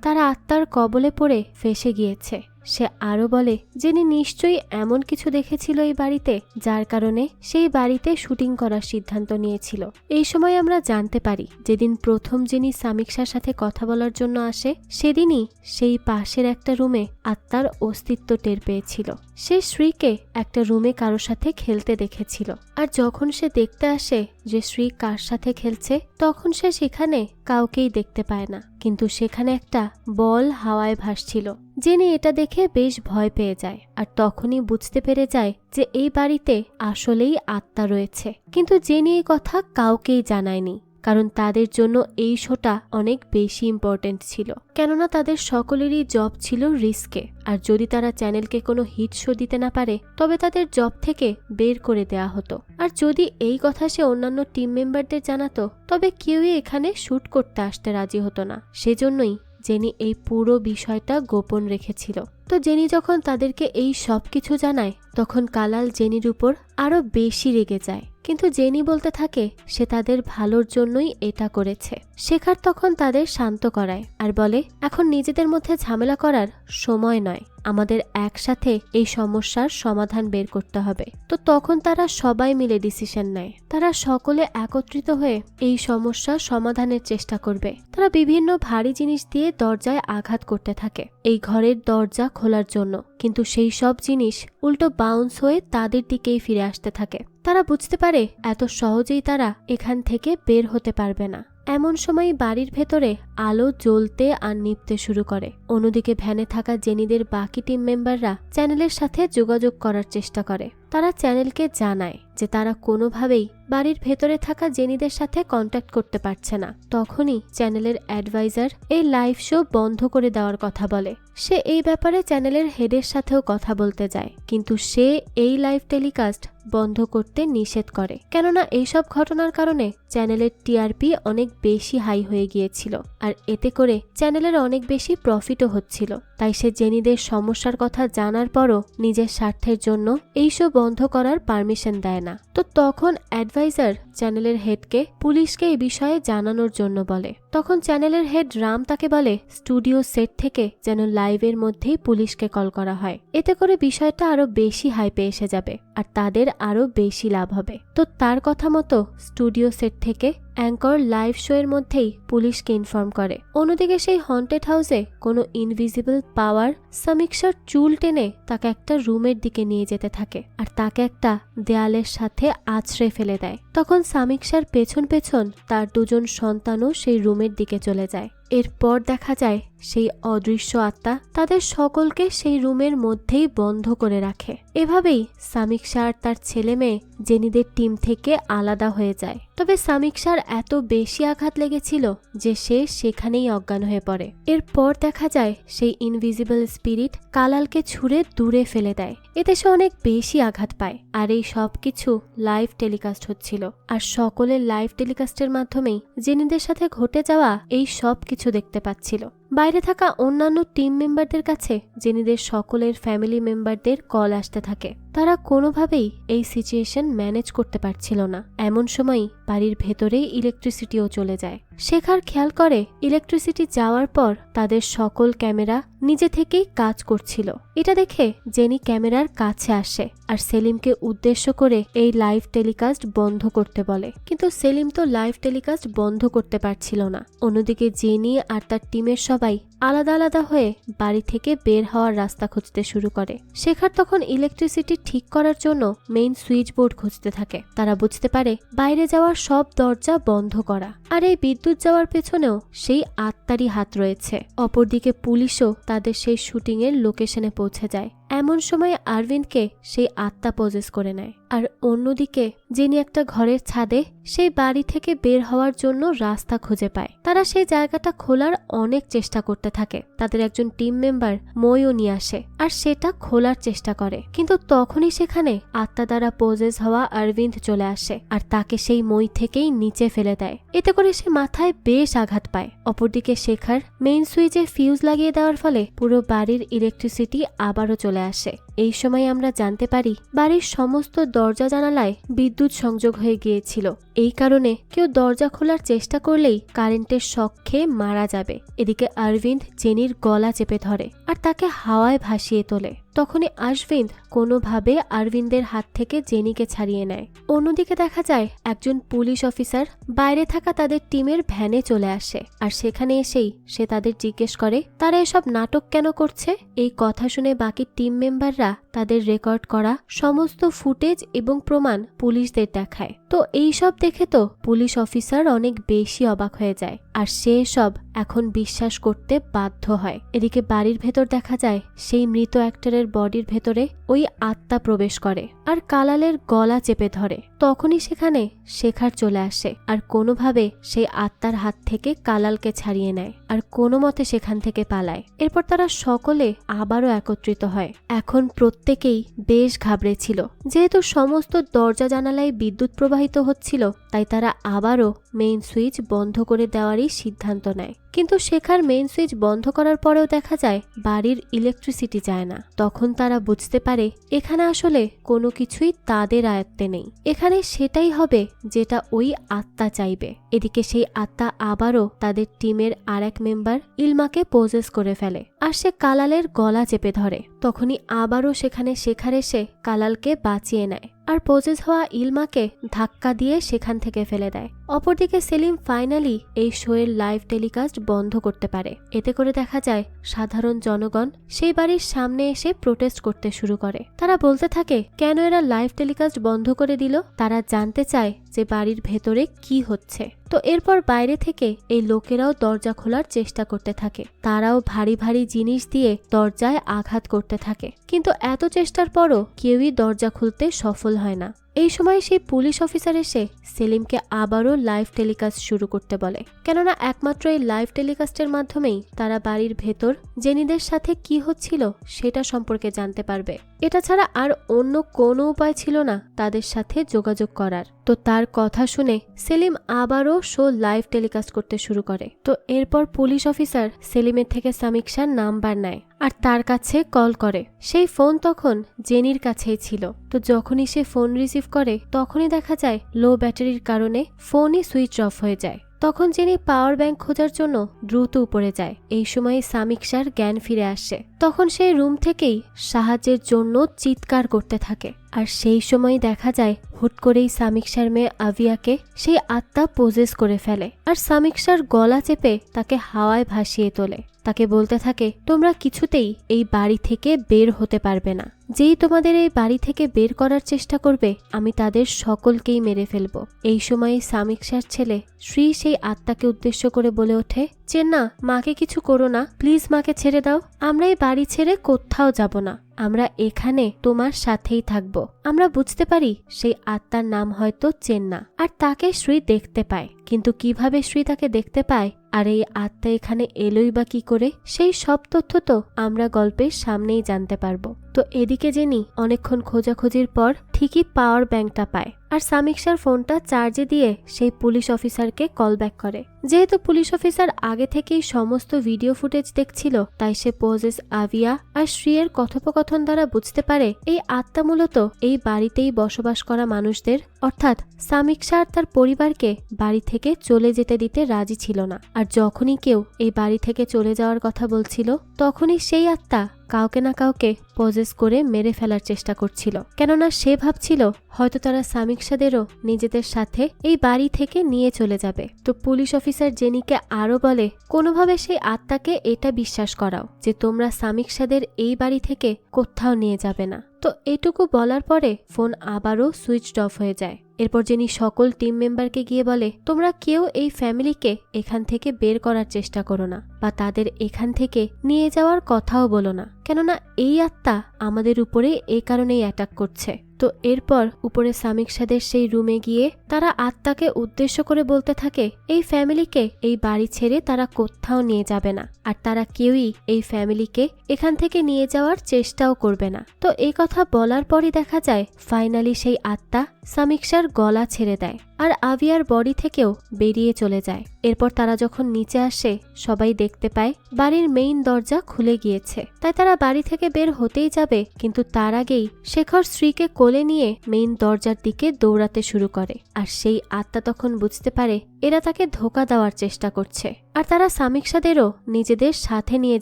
তারা আত্মার কবলে পড়ে ফেঁসে গিয়েছে। সে আরো বলে জেনি নিশ্চয়ই এমন কিছু দেখেছিল এই বাড়িতে, যার কারণে সেই বাড়িতে শুটিং করার সিদ্ধান্ত নিয়েছিল। এই সময় আমরা জানতে পারি যেদিন প্রথম জেনি সামিক্সার সাথে কথা বলার জন্য আসে, সেদিনই সেই পাশের একটা রুমে আত্মার অস্তিত্ব টের পেয়েছিল। সে শ্রীকে একটা রুমে কারো সাথে খেলতে দেখেছিল। আর যখন সে দেখতে আসে যে শ্রী কার সাথে খেলছে, তখন সে সেখানে কাউকেই দেখতে পায় না, কিন্তু সেখানে একটা বল হাওয়ায় ভাসছিল। জেনি এটা দেখে বেশ ভয় পেয়ে যায়, আর তখনই বুঝতে পেরে যায় যে এই বাড়িতে আসলেই আত্মা রয়েছে। কিন্তু জেনি এই কথা কাউকেই জানায়নি, কারণ তাদের জন্য এই শোটা অনেক বেশি ইম্পর্টেন্ট ছিল, কেননা তাদের সকলেরই জব ছিল রিস্কে। আর যদি তারা চ্যানেলকে কোনো হিট শো দিতে না পারে, তবে তাদের জব থেকে বের করে দেয়া হতো। আর যদি এই কথা সে অন্যান্য টিম মেম্বারদের জানাতো, তবে কেউই এখানে শুট করতে আসতে রাজি হতো না। সেজন্যই জেনি এই পুরো বিষয়টা গোপন রেখেছিল। তো জেনি যখন তাদেরকে এই সব কিছু জানায়, তখন কালাল জেনির উপর আরো বেশি রেগে যায়। কিন্তু জেনি বলতে থাকে সে তাদের ভালোর জন্যই এটা করেছে। শেখার তখন তাদের শান্ত করায় আর বলে এখন নিজেদের মধ্যে ঝামেলা করার সময় নয়, আমাদের একসাথে এই সমস্যার সমাধান বের করতে হবে। তো তখন তারা সবাই মিলে ডিসিশন নেয়। তারা সকলে একত্রিত হয়ে এই সমস্যা সমাধানের চেষ্টা করবে। তারা বিভিন্ন ভারী জিনিস দিয়ে দরজায় আঘাত করতে থাকে এই ঘরের দরজা খোলার জন্য, কিন্তু সেই সব জিনিস উল্টো বাউন্স হয়ে তাদের দিকেই ফিরে আসতে থাকে। তারা বুঝতে পারে এত সহজেই তারা এখান থেকে বের হতে পারবে না। এমন সময় বাড়ির ভেতরে আলো জ্বলতে আর নিভতে শুরু করে। অন্যদিকে ভ্যানে থাকা জেনিদের বাকি টিম মেম্বাররা চ্যানেলের সাথে যোগাযোগ করার চেষ্টা করে। তারা চ্যানেলকে জানায় যে তারা কোনোভাবেই বাড়ির ভেতরে থাকা জেনিদের সাথে কন্ট্যাক্ট করতে পারছে না। তখনই চ্যানেলের অ্যাডভাইজার এই লাইভ শো বন্ধ করে দেওয়ার কথা বলে। সে এই ব্যাপারে চ্যানেলের হেডের সাথেও কথা বলতে যায়, কিন্তু সে এই লাইভ টেলিকাস্ট বন্ধ করতে নিষেধ করে, কেননা এইসব ঘটনার কারণে চ্যানেলের টিআরপি অনেক বেশি হাই হয়ে গিয়েছিল। আর এতে করে চ্যানেলের অনেক বেশি প্রফিটও হচ্ছিল। তাই সে জেনিদের সমস্যার কথা জানার পরও নিজের স্বার্থের জন্য এই শো বন্ধ করার পারমিশন দেয় না। তো তখন অ্যাডভাইজার চ্যানেলের হেডকে পুলিশকে এই বিষয়ে জানানোর জন্য বলে। তখন চ্যানেলের হেড রাম তাকে বলে স্টুডিও সেট থেকে যেন লাইভের মধ্যেই পুলিশকে কল করা হয়। এতে করে বিষয়টা আরো বেশি হাইপে এসে যাবে আর তাদের আরো বেশি লাভ হবে। তো তার কথা মতো স্টুডিও সেট থেকে অ্যাঙ্কর লাইভ শো এর মধ্যেই পুলিশকে ইনফর্ম করে। অন্যদিকে সেই হন্টেড হাউসে কোনো ইনভিজিবল পাওয়ার সামিক্সার চুল টেনে তাকে একটা রুমের দিকে নিয়ে যেতে থাকে আর তাকে একটা দেয়ালের সাথে আছড়ে ফেলে দেয়। তখন সামিক্সার পেছন পেছন তার দুজন সন্তানও সেই রুমের দিকে চলে যায়। এরপর দেখা যায় সেই অদৃশ্য আত্মা তাদের সকলকে সেই রুমের মধ্যেই বন্ধ করে রাখে। এভাবেই সামিক্সা আর তার ছেলে মেয়ে জেনিদের টিম থেকে আলাদা হয়ে যায়। তবে সামিক্সার এত বেশি আঘাত লেগেছিল যে সে সেখানেই অজ্ঞান হয়ে পড়ে। এরপর দেখা যায় সেই ইনভিজিবল স্পিরিট কালালকে ছুঁড়ে দূরে ফেলে দেয়। এতে সে অনেক বেশি আঘাত পায়। আর এই সব কিছু লাইভ টেলিকাস্ট হচ্ছিল, আর সকলের লাইভ টেলিকাস্টের মাধ্যমেই জেনিদের সাথে ঘটে যাওয়া এই সব কিছু দেখতে পাচ্ছিল। বাইরে থাকা অন্যান্য টিম মেম্বারদের কাছে জেনিদের সকলের ফ্যামিলি মেম্বারদের কল আসতে থাকে। তারা কোনোভাবেই এই সিচুয়েশন ম্যানেজ করতে পারছিল না। এমন সময় বাড়ির ভেতরেই ইলেকট্রিসিটিও চলে যায়। শেখার খেয়াল করে ইলেকট্রিসিটি যাওয়ার পর তাদের সকল ক্যামেরা নিজে থেকেই কাজ করছিল। এটা দেখে জেনি ক্যামেরার কাছে আসে আর সেলিমকে উদ্দেশ্য করে এই লাইভ টেলিকাস্ট বন্ধ করতে বলে, কিন্তু সেলিম তো লাইভ টেলিকাস্ট বন্ধ করতে পারছিল না। অন্যদিকে জেনি আর তার টিমের সবাই আলাদা আলাদা হয়ে বাড়ি থেকে বের হওয়ার রাস্তা খুঁজতে শুরু করে। শেখার তখন ইলেকট্রিসিটি ঠিক করার জন্য মেইন সুইচ বোর্ড খুঁজতে থাকে। তারা বুঝতে পারে বাইরে যাওয়ার সব দরজা বন্ধ করা, আর এই বিদ্যুৎ যাওয়ার পেছনেও সেই আত্মারই হাত রয়েছে। অপরদিকে পুলিশও তাদের সেই শুটিং এর লোকেশনে পৌঁছে যায়। এমন সময় আরভিনকে সেই আত্মা পজেস করে নেয়। আর অন্যদিকে যিনি একটা ঘরের ছাদে সেই বাড়ি থেকে বের হওয়ার জন্য রাস্তা খুঁজে পায়। তারা সেই জায়গাটা খোলার অনেক চেষ্টা করতে থাকে। তাদের একজন টিম মেম্বার মইও নিয়ে আসে আর সেটা খোলার চেষ্টা করে, কিন্তু তখনই সেখানে আত্মা দ্বারা পজেস হওয়া অরবিন্দ চলে আসে আর তাকে সেই মই থেকেই নিচে ফেলে দেয়। এতে করে সে মাথায় বেশ আঘাত পায়। অপরদিকে শেখার মেইন সুইচে ফিউজ লাগিয়ে দেওয়ার ফলে পুরো বাড়ির ইলেকট্রিসিটি আবারও চলে আসে। এই সময় আমরা জানতে পারি বাড়ির সমস্ত দরজা জানালায় বিদ্যুৎ সংযোগ হয়ে গিয়েছিল। এই কারণে কেউ দরজা খোলার চেষ্টা করলেই কারেন্টের শক খেয়ে মারা যাবে। এদিকে অরবিন্দ জেনির গলা চেপে ধরে আর তাকে হাওয়ায় ভাসিয়ে তোলে। তখনই অরবিন্দ কোনোভাবে অরবিন্দের হাত থেকে জেনিকে ছাড়িয়ে নেয়। অন্যদিকে দেখা যায় একজন পুলিশ অফিসার বাইরে থাকা তাদের টিমের ভ্যানে চলে আসে আর সেখানে এসেই সে তাদের জিজ্ঞেস করে তারা এসব নাটক কেন করছে। এই কথা শুনে বাকি টিম মেম্বাররা তাদের রেকর্ড করা সমস্ত ফুটেজ এবং প্রমাণ পুলিশদের দেখায়। তো এই সব দেখে তো পুলিশ অফিসার অনেক বেশি অবাক হয়ে যায় আর সে সব এখন বিশ্বাস করতে বাধ্য হয়। এদিকে বাড়ির ভেতর দেখা যায় সেই মৃত অ্যাক্টরের বডির ভেতরে ওই আত্মা প্রবেশ করে আর কালালের গলা চেপে ধরে। তখনই সেখানে শেখার চলে আসে আর কোনোভাবে সেই আত্মার হাত থেকে কালালকে ছাড়িয়ে নেয় আর কোনো মতে সেখান থেকে পালায়। এরপর তারা সকলে আবারও একত্রিত হয়। এখন প্রত্যেকেই বেশ ঘাবড়েছিল, যেহেতু সমস্ত দরজা জানালায় বিদ্যুৎ প্রবাহিত হচ্ছিল, তাই তারা আবারও মেইন সুইচ বন্ধ করে দেওয়ারই সিদ্ধান্ত নেয়। কিন্তু শেখার মেইন সুইচ বন্ধ করার পরেও দেখা যায় বাড়ির ইলেকট্রিসিটি যায় না। তখন তারা বুঝতে পারে এখানে আসলে কোনো কিছুই তাদের আয়ত্তে নেই, এখানে সেটাই হবে যেটা ওই আত্মা চাইবে। এদিকে সেই আত্মা আবারও তাদের টিমের আর এক মেম্বার ইলমাকে পজেস করে ফেলে আর সে কালালের গলা চেপে ধরে। তখনই আবারও সেখানে শেখার এসে কালালকে বাঁচিয়ে নেয় আর পজেস হওয়া ইলমাকে ধাক্কা দিয়ে সেখান থেকে ফেলে দেয়। অপরদিকে সেলিম ফাইনালি এই শোয়ের লাইভ টেলিকাস্ট বন্ধ করতে পারে। এতে করে দেখা যায় সাধারণ জনগণ সেই বাড়ির সামনে এসে প্রোটেস্ট করতে শুরু করে। তারা বলতে থাকে কেন এরা লাইভ টেলিকাস্ট বন্ধ করে দিল। তারা জানতে চায় যে বাড়ির ভেতরে কি হচ্ছে। তো এরপর বাইরে থেকে এই লোকেরাও দরজা খোলার চেষ্টা করতে থাকে। তারাও ভারী ভারী জিনিস দিয়ে দরজায় আঘাত করতে থাকে, কিন্তু এত চেষ্টার পরও কেউই দরজা খুলতে সফল হয় না। এই সময় সেই পুলিশ অফিসার এসে সেলিমকে আবারও লাইভ টেলিকাস্ট শুরু করতে বলে, কেননা একমাত্র এই লাইভ টেলিকাস্টের মাধ্যমেই তারা বাড়ির ভেতর জেনিদের সাথে কি হচ্ছিল সেটা সম্পর্কে জানতে পারবে। এটা ছাড়া আর অন্য কোনো উপায় ছিল না তাদের সাথে যোগাযোগ করার। তো তার কথা শুনে সেলিম আবারও শো লাইভ টেলিকাস্ট করতে শুরু করে। তো এরপর পুলিশ অফিসার সেলিমের থেকে সামিকশার নাম্বার নেয় আর তার কাছে কল করে। সেই ফোন তখন জেনির কাছেই ছিল। তো যখনই সে ফোন রিসিভ করে তখনই দেখা যায় লো ব্যাটারির কারণে ফোনই সুইচ অফ হয়ে যায়। তখন জেনি পাওয়ার ব্যাংক খোঁজার জন্য দ্রুত উপরে যায়। এই সময় সামিকশার জ্ঞান ফিরে আসে। তখন সেই রুম থেকেই সাহায্যের জন্য চিৎকার করতে থাকে আর সেই সময় দেখা যায় হুট করেই সামিকশার মেয়ে আভিয়াকে সেই আত্মা পজেস করে ফেলে আর সামিকশার গলা চেপে তাকে হাওয়ায় ভাসিয়ে তোলে। তাকে বলতে থাকে তোমরা কিছুতেই এই বাড়ি থেকে বের হতে পারবে না, যেই তোমাদের এই বাড়ি থেকে বের করার চেষ্টা করবে আমি তাদের সকলকেই মেরে ফেলবো। এই সময় সামিকশার ছেলে শ্রী সেই আত্মাকে উদ্দেশ্য করে বলে ওঠে চেন্না, মাকে কিছু করো না, প্লিজ মাকে ছেড়ে দাও। আমরা এই বাড়ি ছেড়ে কোথাও যাব না, আমরা এখানে তোমার সাথেই থাকব। আমরা বুঝতে পারি সেই আত্মার নাম হয়তো চেন্না আর তাকে শ্রী দেখতে পায়, কিন্তু কিভাবে শ্রী তাকে দেখতে পায় আর এই আত্মা এখানে এলোই বা কি করে, সেই সব তথ্য তো আমরা গল্পের সামনেই জানতে পারবো। তো এদিকে জেনি অনেকক্ষণ খোঁজাখুঁজির পর ঠিকই পাওয়ার ব্যাংকটা পায় আর সামিক্ষার ফোনটা চার্জে দিয়ে সেই পুলিশ অফিসারকে কল ব্যাক করে। যেহেতু পুলিশ অফিসার আগে থেকেই সমস্ত ভিডিও ফুটেজ দেখছিল, তাই সে পোজেস আভিয়া আর শ্রীয়ের কথোপকথন দ্বারা বুঝতে পারে এই আত্মা মূলত এই বাড়িতেই বসবাস করা মানুষদের অর্থাৎ সামিক্ষা আর তার পরিবারকে বাড়ি থেকে চলে যেতে দিতে রাজি ছিল না। আর যখনই কেউ এই বাড়ি থেকে চলে যাওয়ার কথা বলছিল, তখনই সেই আত্মা কাউকে না কাউকে পজেস করে মেরে ফেলার চেষ্টা করছিল, কেননা সে ভাবছিল হয়তো তারা সামিক্ষাদেরও নিজেদের সাথে এই বাড়ি থেকে নিয়ে চলে যাবে। তো পুলিশ অফিসার জেনিকে আরো বলে কোনোভাবে সেই আত্মাকে এটা বিশ্বাস করাও যে তোমরা সামিক্ষাদের এই বাড়ি থেকে কোথাও নিয়ে যাবে না। তো এটুকু বলার পরে ফোন আবারও সুইচড অফ হয়ে যায়। এরপর জেনি সকল টিম মেম্বারকে গিয়ে বলে তোমরা কেউ এই ফ্যামিলিকে এখান থেকে বের করার চেষ্টা করো না বা তাদের এখান থেকে নিয়ে যাওয়ার কথাও বলো না, কেননা এই আত্মা আমাদের উপরে এই কারণেই অ্যাটাক করছে। তো এরপর উপরে সামিক্ষাদের সেই রুমে গিয়ে তারা আত্মাকে উদ্দেশ্য করে বলতে থাকে এই ফ্যামিলিকে এই বাড়ি ছেড়ে তারা কোথাও নিয়ে যাবে না আর তারা কেউই এই ফ্যামিলিকে এখান থেকে নিয়ে যাওয়ার চেষ্টাও করবে না। তো এই কথা বলার পরই দেখা যায় ফাইনালি সেই আত্মা সামিক্ষার গলা ছেড়ে দেয় আর আভিয়ার বডি থেকেও বেরিয়ে চলে যায়। এরপর তারা যখন নিচে আসে সবাই দেখতে পায় বাড়ির মেইন দরজা খুলে গিয়েছে, তাই তারা বাড়ি থেকে বের হতেই যাবে, কিন্তু তার আগেই শেখর স্ত্রীকে কোলে নিয়ে মেইন দরজার দিকে দৌড়াতে শুরু করে। আর সেই আত্মা তখন বুঝতে পারে এরা তাকে ধোঁকা দেওয়ার চেষ্টা করছে আর তারা সামিক্ষাদেরও নিজেদের সাথে নিয়ে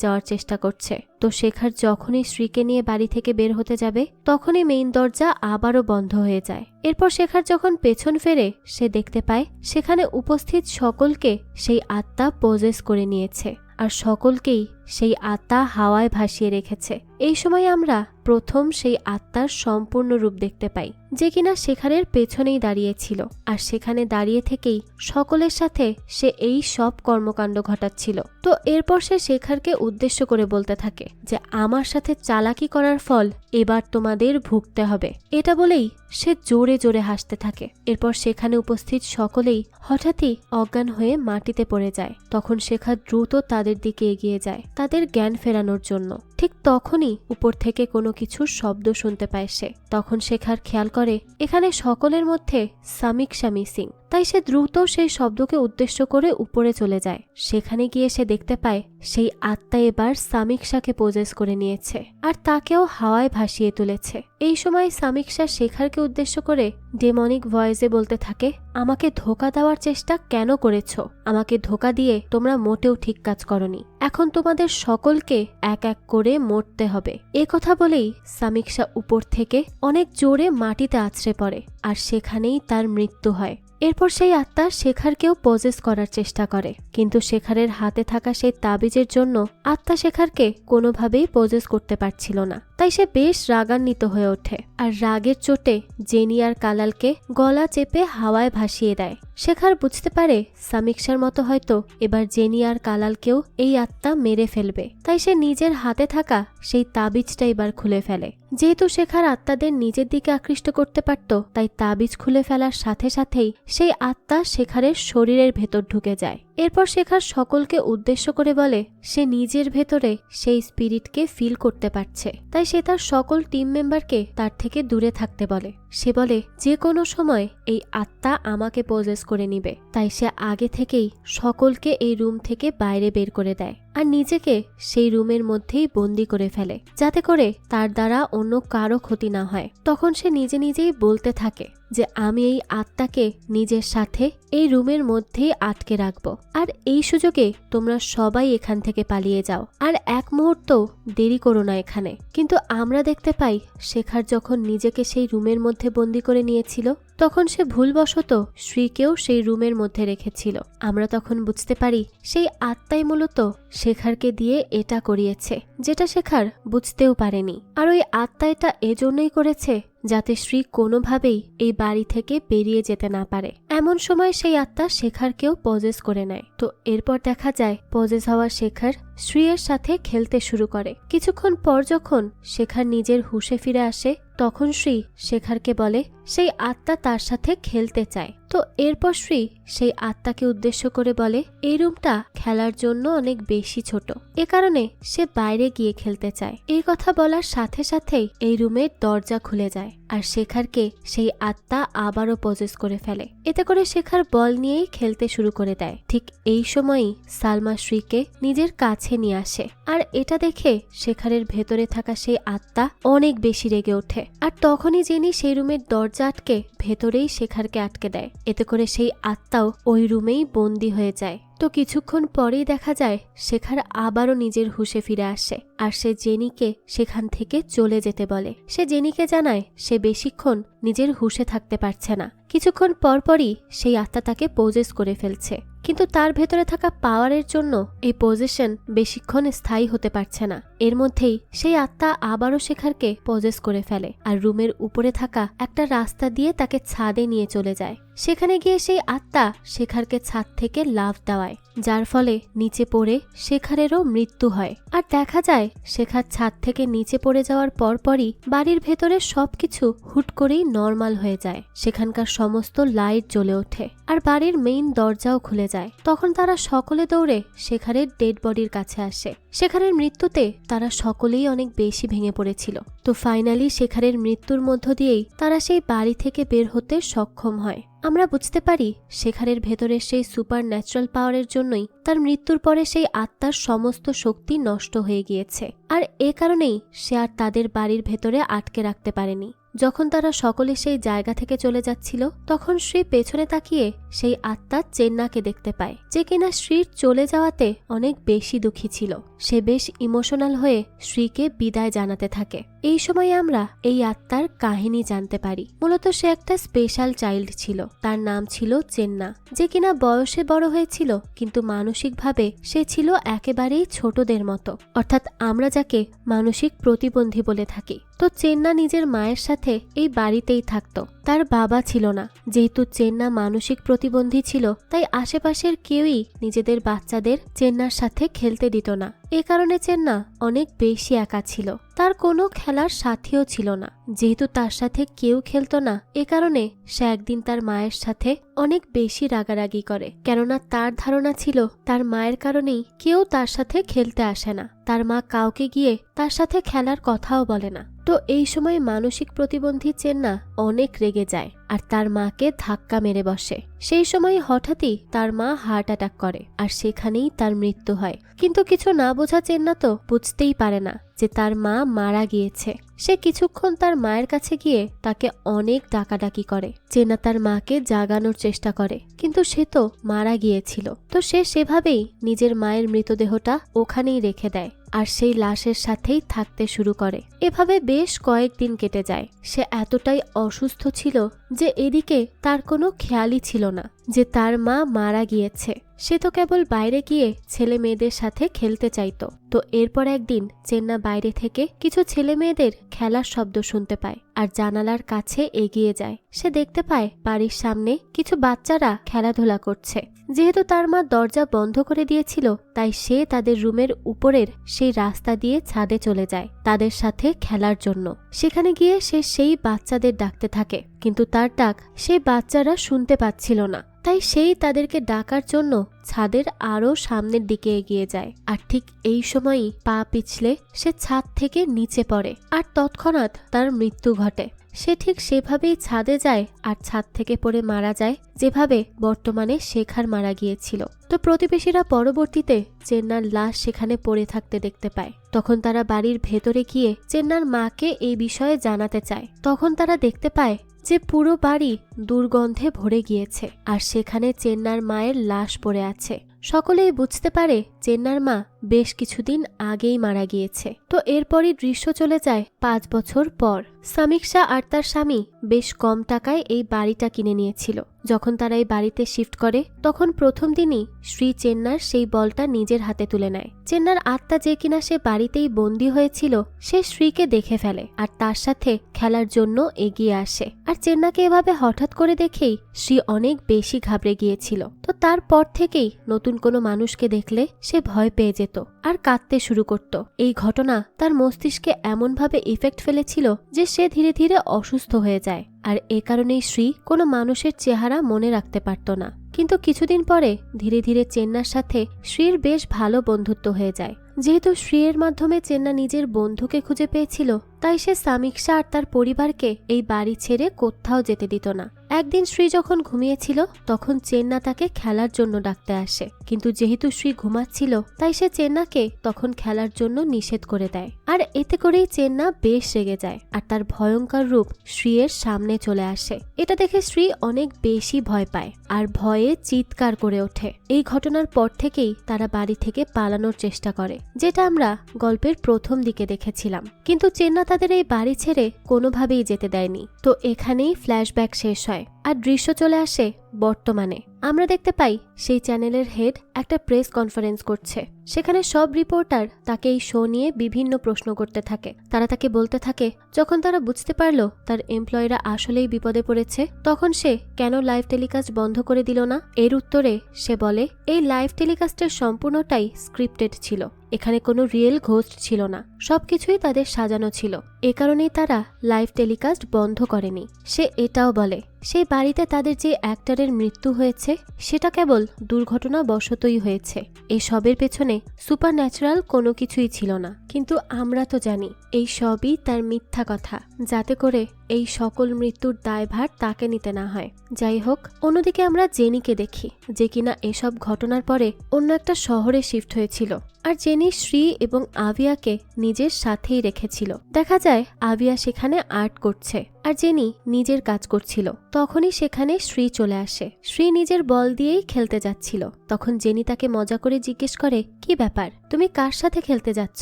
যাওয়ার চেষ্টা করছে। তো শেখর যখনই স্ত্রীকে নিয়ে বাড়ি থেকে বের হতে যাবে তখনই মেইন দরজা আবারও বন্ধ হয়ে যায়। এরপর শেখর যখন পেছন ফেরে সে দেখতে পায় সেখানে উপস্থিত সকলকে সেই আত্মা পজেস করে নিয়েছে আর সকলকেই সেই আত্মা হাওয়ায় ভাসিয়ে রেখেছে। এই সময় আমরা প্রথম সেই আত্মার সম্পূর্ণ রূপ দেখতে পাই, যে কিনা শেখারের পেছনেই দাঁড়িয়েছিল আর সেখানে দাঁড়িয়ে থেকেই সকলের সাথে সে এই সব কর্মকাণ্ড ঘটাচ্ছিল। তো এরপর সে শেখারকে উদ্দেশ্য করে বলতে থাকে যে আমার সাথে চালাকি করার ফল এবার তোমাদের ভুগতে হবে। এটা বলেই সে জোরে জোরে হাসতে থাকে। এরপর সেখানে উপস্থিত সকলেই হঠাৎই অজ্ঞান হয়ে মাটিতে পড়ে যায়। তখন শেখার দ্রুত তাদের দিকে এগিয়ে যায় তাদের জ্ঞান ফেরানোর জন্য। ঠিক তখনই উপর থেকে কোনো কিছুর শব্দ শুনতে পায় সে। তখন শেখার খেয়াল করে এখানে সকলের মধ্যে সামিক্ষা মিসিং, তাই সে দ্রুত সেই শব্দকে উদ্দেশ্য করে উপরে চলে যায়। সেখানে গিয়ে সে দেখতে পায় সেই আত্মা এবার সামিক্ষাকে পজেস করে নিয়েছে আর তাকেও হাওয়ায় ভাসিয়ে তুলেছে। এই সময় সামিক্ষা শেখারকে উদ্দেশ্য করে ডেমনিক ভয়েসে বলতে থাকে আমাকে ধোঁকা দেওয়ার চেষ্টা কেন করেছো? আমাকে ধোঁকা দিয়ে তোমরা মোটেও ঠিক কাজ করনি। এখন তোমাদের সকলকে এক এক করে মরতে হবে। এ কথা বলেই সামিক্ষা উপর থেকে অনেক জোরে মাটিতে আছড়ে পড়ে আর সেখানেই তার মৃত্যু হয়। এরপর সেই আত্মা শেখারকেও পজেস করার চেষ্টা করে, কিন্তু শেখারের হাতে থাকা সেই তাবিজের জন্য আত্মা শেখারকে কোনোভাবেই পজেস করতে পারছিল না। তাই সে বেশ রাগান্বিত হয়ে ওঠে আর রাগের চোটে জেনি আর কালালকে গলা চেপে হাওয়ায় ভাসিয়ে দেয়। শেখার বুঝতে পারে সামিক্ষার মতো হয়তো এবার জেনি আর কালালকেও এই আত্মা মেরে ফেলবে, তাই সে নিজের হাতে থাকা সেই তাবিজটা এবার খুলে ফেলে। যেহেতু শেখার আত্মাদের নিজের দিকে আকৃষ্ট করতে পারত, তাই তাবিজ খুলে ফেলার সাথে সাথেই সেই আত্মা শেখারের শরীরের ভেতর ঢুকে যায়। এরপর শেখার সকলকে উদ্দেশ্য করে বলে সে নিজের ভেতরে সেই স্পিরিটকে ফিল করতে পারছে, তাই সে তার সকল টিম মেম্বারকে তার থেকে দূরে থাকতে বলে। সে বলে যে কোনো সময় এই আত্মা আমাকে পজেস করে নিবে, তাই সে আগে থেকেই সকলকে এই রুম থেকে বাইরে বের করে দেয় আর নিজেকে সেই রুমের মধ্যেই বন্দি করে ফেলে, যাতে করে তার দ্বারা অন্য কারো ক্ষতি না হয়। তখন সে নিজে নিজেই বলতে থাকে যে আমি এই আত্মাকে নিজের সাথে এই রুমের মধ্যেই আটকে রাখবো আর এই সুযোগে তোমরা সবাই এখান থেকে পালিয়ে যাও আর এক মুহূর্ত দেরি করো না এখানে। কিন্তু আমরা দেখতে পাই শেখার যখন নিজেকে সেই রুমের মধ্যে বন্দি করে নিয়েছিল তখন সে ভুলবশত শ্রীকেও সেই রুমের মধ্যে রেখেছিল। আমরা তখন বুঝতে পারি সেই আত্মাই মূলত শেখারকে দিয়ে এটা করিয়েছে, যেটা শেখার বুঝতেও পারেনি। আর ওই আত্মা এটা এজন্যই করেছে যাতে শ্রী কোনোভাবেই এই বাড়ি থেকে বেরিয়ে যেতে না পারে। এমন সময় সেই আত্মা শেখারকেও পজেস করে নেয়। তো এরপর দেখা যায় পজেস হওয়া শেখার শ্রীয়ের সাথে খেলতে শুরু করে। কিছুক্ষণ পর যখন শেখার নিজের হুঁশে ফিরে আসে তখন শ্রী শেখারকে বলে সেই আত্মা তার সাথে খেলতে চায়। তো এরপর শ্রী সেই আত্মাকে উদ্দেশ্য করে বলে এই রুমটা খেলার জন্য অনেক বেশি ছোট, এ কারণে সে বাইরে গিয়ে খেলতে চায়। এই কথা বলার সাথে সাথেই এই রুমের দরজা খুলে যায় আর শেখারকে সেই আত্মা আবারও পজেস করে ফেলে। এতে করে শেখার বল নিয়েই খেলতে শুরু করে দেয়। ঠিক এই সময়ই সালমা শ্রীকে নিজের কাছে নিয়ে আসে আর এটা দেখে শেখারের ভেতরে থাকা সেই আত্মা অনেক বেশি রেগে ওঠে। আর তখনই জেনি সেই রুমের দরজা আটকে ভেতরেই শেখারকে আটকে দেয়। এতে করে সেই আত্মাও ওই রুমেই বন্দী হয়ে যায়। তো কিছুক্ষণ পরেই দেখা যায় শেখার আবারও নিজের হুঁশে ফিরে আসে আর সে জেনিকে সেখান থেকে চলে যেতে বলে। সে জেনিকে জানায় সে বেশিক্ষণ নিজের হুঁশে থাকতে পারছে না। কিছুক্ষণ পরপরই সেই আত্মা তাকে পজেস করে ফেলছে, কিন্তু তার ভেতরে থাকা পাওয়ারের জন্য এই পজেশন বেশিক্ষণ স্থায়ী হতে পারছে না। এর মধ্যেই সেই আত্মা আবারও শেখারকে পজেস করে ফেলে আর রুমের উপরে থাকা একটা রাস্তা দিয়ে তাকে ছাদে নিয়ে চলে যায়। সেখানে গিয়ে সেই আত্মা শেখারকে ছাদ থেকে লাফ দেওয়ায়, যার ফলে নিচে পড়ে শেখারেরও মৃত্যু হয়। আর দেখা যায় শেখার ছাদ থেকে নিচে পড়ে যাওয়ার পরপরই বাড়ির ভেতরে সবকিছু হুট করেই নর্মাল হয়ে যায়। সেখানকার সমস্ত লাইট জ্বলে ওঠে আর বাড়ির মেইন দরজাও খুলে যায়। তখন তারা সকলে দৌড়ে শেখারের ডেড বডির কাছে আসে। শেখারের মৃত্যুতে তারা সকলেই অনেক বেশি ভেঙে পড়েছিল। তো ফাইনালি শেখারের মৃত্যুর মধ্য দিয়েই তারা সেই বাড়ি থেকে বের হতে সক্ষম হয়। আমরা বুঝতে পারি শেখারের ভেতরের সেই সুপার ন্যাচারাল পাওয়ারের জন্যই তার মৃত্যুর পরে সেই আত্মার সমস্ত শক্তি নষ্ট হয়ে গিয়েছে আর এ কারণেই সে আর তাদের বাড়ির ভেতরে আটকে রাখতে পারেনি। যখন তারা সকলে সেই জায়গা থেকে চলে যাচ্ছিল তখন শ্রী পেছনে তাকিয়ে সেই আত্মা চেন্নাকে দেখতে পায়, যে কিনা শ্রীর চলে যাওয়াতে অনেক বেশি দুঃখী ছিল। সে বেশ ইমোশনাল হয়ে শ্রীকে বিদায় জানাতে থাকে। এই সময় আমরা এই আত্মার কাহিনী জানতে পারি। মূলত সে একটা স্পেশাল চাইল্ড ছিল, তার নাম ছিল চেন্না, যে কিনা বয়সে বড় হয়েছিল কিন্তু মানসিকভাবে সে ছিল একেবারেই ছোটদের মতো, অর্থাৎ আমরা যাকে মানসিক প্রতিবন্ধী বলে থাকি। তো চেন্না নিজের মায়ের সাথে এই বাড়িতেই থাকতো। তার বাবা ছিল না। যেহেতু চেন্না মানসিক প্রতিবন্ধী ছিল তাই আশেপাশের কেউই নিজেদের বাচ্চাদের চেন্নার সাথে খেলতে দিত না। এ কারণে চেন্না অনেক বেশি একা ছিল। তার কোনো খেলার সাথীও ছিল না। যেহেতু তার সাথে কেউ খেলতো না, এ কারণে সে একদিন তার মায়ের সাথে অনেক বেশি রাগারাগি করে, কেননা তার ধারণা ছিল তার মায়ের কারণেই কেউ তার সাথে খেলতে আসে না। তার মা কাউকে গিয়ে তার সাথে খেলার কথাও বলে না। তো এই সময় মানসিক প্রতিবন্ধী চেন্না অনেক রেগে যায় আর তার মাকে ধাক্কা মেরে বসে। সেই সময় হঠাৎই তার মা হার্ট অ্যাটাক করে আর সেখানেই তার মৃত্যু হয়। কিন্তু কিছু না বোঝা চেন্না তো বুঝতেই পারে না যে তার মা মারা গিয়েছে। সে কিছুক্ষণ তার মায়ের কাছে গিয়ে তাকে অনেক ডাকাডাকি করে। চেন্না তার মাকে জাগানোর চেষ্টা করে, কিন্তু সে তো মারা গিয়েছিল। তো সে সেভাবেই নিজের মায়ের মৃতদেহটা ওখানেই রেখে দেয় আর সেই লাশের সাথেই থাকতে শুরু করে। এভাবে বেশ কয়েকদিন কেটে যায়। সে এতটাই অসুস্থ ছিল যে এদিকে তার কোনো খেয়ালই ছিল না যে তার মা মারা গিয়েছে। সে তো কেবল বাইরে গিয়ে ছেলে মেয়েদের সাথে খেলতে চাইতো। তো এরপর একদিন চেন্না বাইরে থেকে কিছু ছেলে মেয়েদের খেলার শব্দ শুনতে পায় আর জানালার কাছে এগিয়ে যায়। সে দেখতে পায় বাড়ির সামনে কিছু বাচ্চারা খেলাধুলা করছে। যেহেতু তার মা দরজা বন্ধ করে দিয়েছিল তাই সে তাদের রুমের উপরের সেই রাস্তা দিয়ে ছাদে চলে যায় তাদের সাথে খেলার জন্য। সেখানে গিয়ে সে সেই বাচ্চাদের ডাকতে থাকে, কিন্তু তার ডাক সেই বাচ্চারা শুনতে পাচ্ছিল না। তাই সেই তাদেরকে ডাকার জন্য ছাদের আরো সামনের দিকে এগিয়ে যায় আর ঠিক এই সময়ই পা পিছলে সে ছাদ থেকে নিচে পড়ে আর তৎক্ষণাৎ তার মৃত্যু ঘটে। সে ঠিক সেভাবেই ছাদে যায় আর ছাদ থেকে পড়ে মারা যায় যেভাবে বর্তমানে শেখার মারা গিয়েছিল। তো প্রতিবেশীরা পরবর্তীতে চেন্নার লাশ সেখানে পড়ে থাকতে দেখতে পায়। তখন তারা বাড়ির ভেতরে গিয়ে চেন্নার মাকে এই বিষয়ে জানাতে চায়। তখন তারা দেখতে পায় যে পুরো বাড়ি দুর্গন্ধে ভরে গিয়েছে আর সেখানে চেন্নার মায়ের লাশ পড়ে আছে। সকলেই বুঝতে পারে চেন্নার মা বেশ কিছুদিন আগেই মারা গিয়েছে। তো এরপরই দৃশ্য চলে যায় 5 বছর পর। সামিক্ষা আর তার স্বামী বেশ কম টাকায় এই বাড়িটা কিনে নিয়েছিল। যখন তারা এই বাড়িতে শিফট করে তখন প্রথম দিনই শ্রী চেন্নার সেই বলটা নিজের হাতে তুলে নেয়। চেন্নার আত্মা যে কিনা সে বাড়িতেই বন্দী হয়েছিল সে শ্রীকে দেখে ফেলে আর তার সাথে খেলার জন্য এগিয়ে আসে। আর চেন্নাকে এভাবে হঠাৎ করে দেখেই শ্রী অনেক বেশি ঘাবড়ে গিয়েছিল। তো তারপর থেকেই নতুন নতুন কোনো মানুষকে দেখলে সে ভয় পেয়ে যেত আর কাঁদতে শুরু করত। এই ঘটনা তার মস্তিষ্কে এমনভাবে ইফেক্ট ফেলেছিল যে সে ধীরে ধীরে অসুস্থ হয়ে যায়। আর এ কারণেই শ্রী কোনো মানুষের চেহারা মনে রাখতে পারত না। কিন্তু কিছুদিন পরে ধীরে ধীরে চেন্নার সাথে শ্রীর বেশ ভালো বন্ধুত্ব হয়ে যায়। যেহেতু শ্রীর মাধ্যমে চেন্না নিজের বন্ধুকে খুঁজে পেয়েছিল, তাই সে সামিক্ষা আর তার পরিবারকে এই বাড়ি ছেড়ে কোথাও যেতে দিত না। একদিন শ্রী যখন ঘুমিয়েছিল তখন চেন্না তাকে খেলার জন্য ডাকতে আসে, কিন্তু যেহেতু শ্রী ঘুমাচ্ছিল তাই সে চেন্নাকে তখন খেলার জন্য নিষেধ করে দেয়। আর এতে করেই চেন্না বেশ রেগে যায় আর তার ভয়ঙ্কর রূপ শ্রীয়ের সামনে চলে আসে। এটা দেখে শ্রী অনেক বেশি ভয় পায় আর ভয়ে চিৎকার করে ওঠে। এই ঘটনার পর থেকেই তারা বাড়ি থেকে পালানোর চেষ্টা করে, যেটা আমরা গল্পের প্রথম দিকে দেখেছিলাম। কিন্তু চেন্না তাদের এই বাড়ি ছেড়ে কোনোভাবেই যেতে দেয়নি। তো এখানেই ফ্ল্যাশব্যাক শেষ হয় আর দৃশ্য চলে আসে বর্তমানে। আমরা দেখতে পাই সেই চ্যানেলের হেড একটা প্রেস কনফারেন্স করছে। সেখানে সব রিপোর্টার তাকে এই শো নিয়ে বিভিন্ন প্রশ্ন করতে থাকে। তারা তাকে বলতে থাকে যখন তারা বুঝতে পারলো তার এমপ্লয়িরা আসলেই বিপদে পড়েছে, তখন সে কেন লাইভ টেলিকাস্ট বন্ধ করে দিল না। এর উত্তরে সে বলে এই লাইভ টেলিকাস্টের সম্পূর্ণটাই স্ক্রিপ্টেড ছিল, এখানে কোনো রিয়েল ঘোস্ট ছিল না, সবকিছুই তাদের সাজানো ছিল, এ কারণেই তারা লাইভ টেলিকাস্ট বন্ধ করেনি। সে এটাও বলে সেই বাড়িতে তাদের যে অ্যাক্টরের মৃত্যু হয়েছে সেটা কেবল দুর্ঘটনা বশতই হয়েছে, এই সবের পেছনে সুপারন্যাচারাল কোনো কিছুই ছিল না। কিন্তু আমরা তো জানি এই সবই তার মিথ্যা কথা, যাতে করে এই সকল মৃত্যুর দায়ভার তাকে নিতে না হয়। যাই হোক, অন্যদিকে আমরা জেনিকে দেখি যে কিনা এসব ঘটনার পরে অন্য একটা শহরে শিফট হয়েছিল আর জেনি শ্রী এবং আভিয়াকে নিজের সাথেই রেখেছিল। দেখা যায় আভিয়া সেখানে আর্ট করছে আর জেনি নিজের কাজ করছিল। তখনই সেখানে শ্রী চলে আসে। শ্রী নিজের বল দিয়েই খেলতে যাচ্ছিল। তখন জেনি তাকে মজা করে জিজ্ঞেস করে, কি ব্যাপার, তুমি কার সাথে খেলতে যাচ্ছ?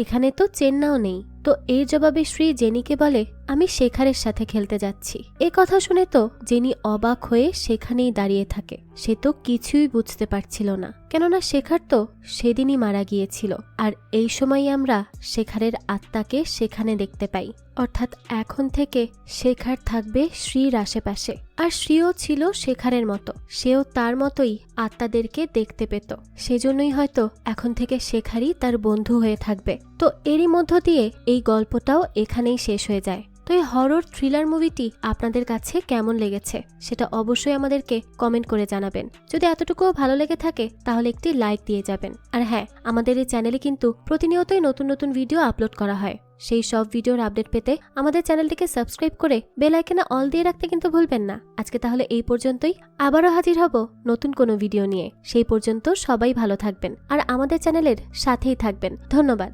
এখানে তো চেন্নাও নেই। তো এর জবাবে শ্রী জেনিকে বলে, আমি শেখারের সাথে খেলতে যাচ্ছি। এ কথা শুনে তো জেনি অবাক হয়ে সেখানেই দাঁড়িয়ে থাকে। সে তো কিছুই বুঝতে পারছিল না, কেননা শেখার তো সেদিনই মারা গিয়েছিল। আর এই সময় আমরা শেখারের আত্মাকে সেখানে দেখতে পাই। অর্থাৎ এখন থেকে শেখার থাকবে শ্রীর আশেপাশে। আর শ্রীও ছিল শেখারের মতো, সেও তার মতোই আত্মাদেরকে দেখতে পেত। সেজন্যই হয়তো এখন থেকে শেখারই তার বন্ধু হয়ে থাকবে। তো এরই মধ্য দিয়ে এই গল্পটাও এখানেই শেষ হয়ে যায়। তো এই হরর থ্রিলার মুভিটি আপনাদের কাছে কেমন লেগেছে সেটা অবশ্যই আমাদেরকে কমেন্ট করে জানাবেন। যদি এতটুকুও ভালো লেগে থাকে তাহলে একটি লাইক দিয়ে যাবেন। আর হ্যাঁ, আমাদের এই চ্যানেলে কিন্তু প্রতিনিয়তই নতুন নতুন ভিডিও আপলোড করা হয়। সেই সব ভিডিওর আপডেট পেতে আমাদের চ্যানেলটিকে সাবস্ক্রাইব করে বেল আইকনে অল দিয়ে রাখতে কিন্তু ভুলবেন না। আজকে তাহলে এই পর্যন্তই, আবারও হাজির হব নতুন কোনো ভিডিও নিয়ে। সেই পর্যন্ত সবাই ভালো থাকবেন আর আমাদের চ্যানেলের সাথেই থাকবেন। ধন্যবাদ।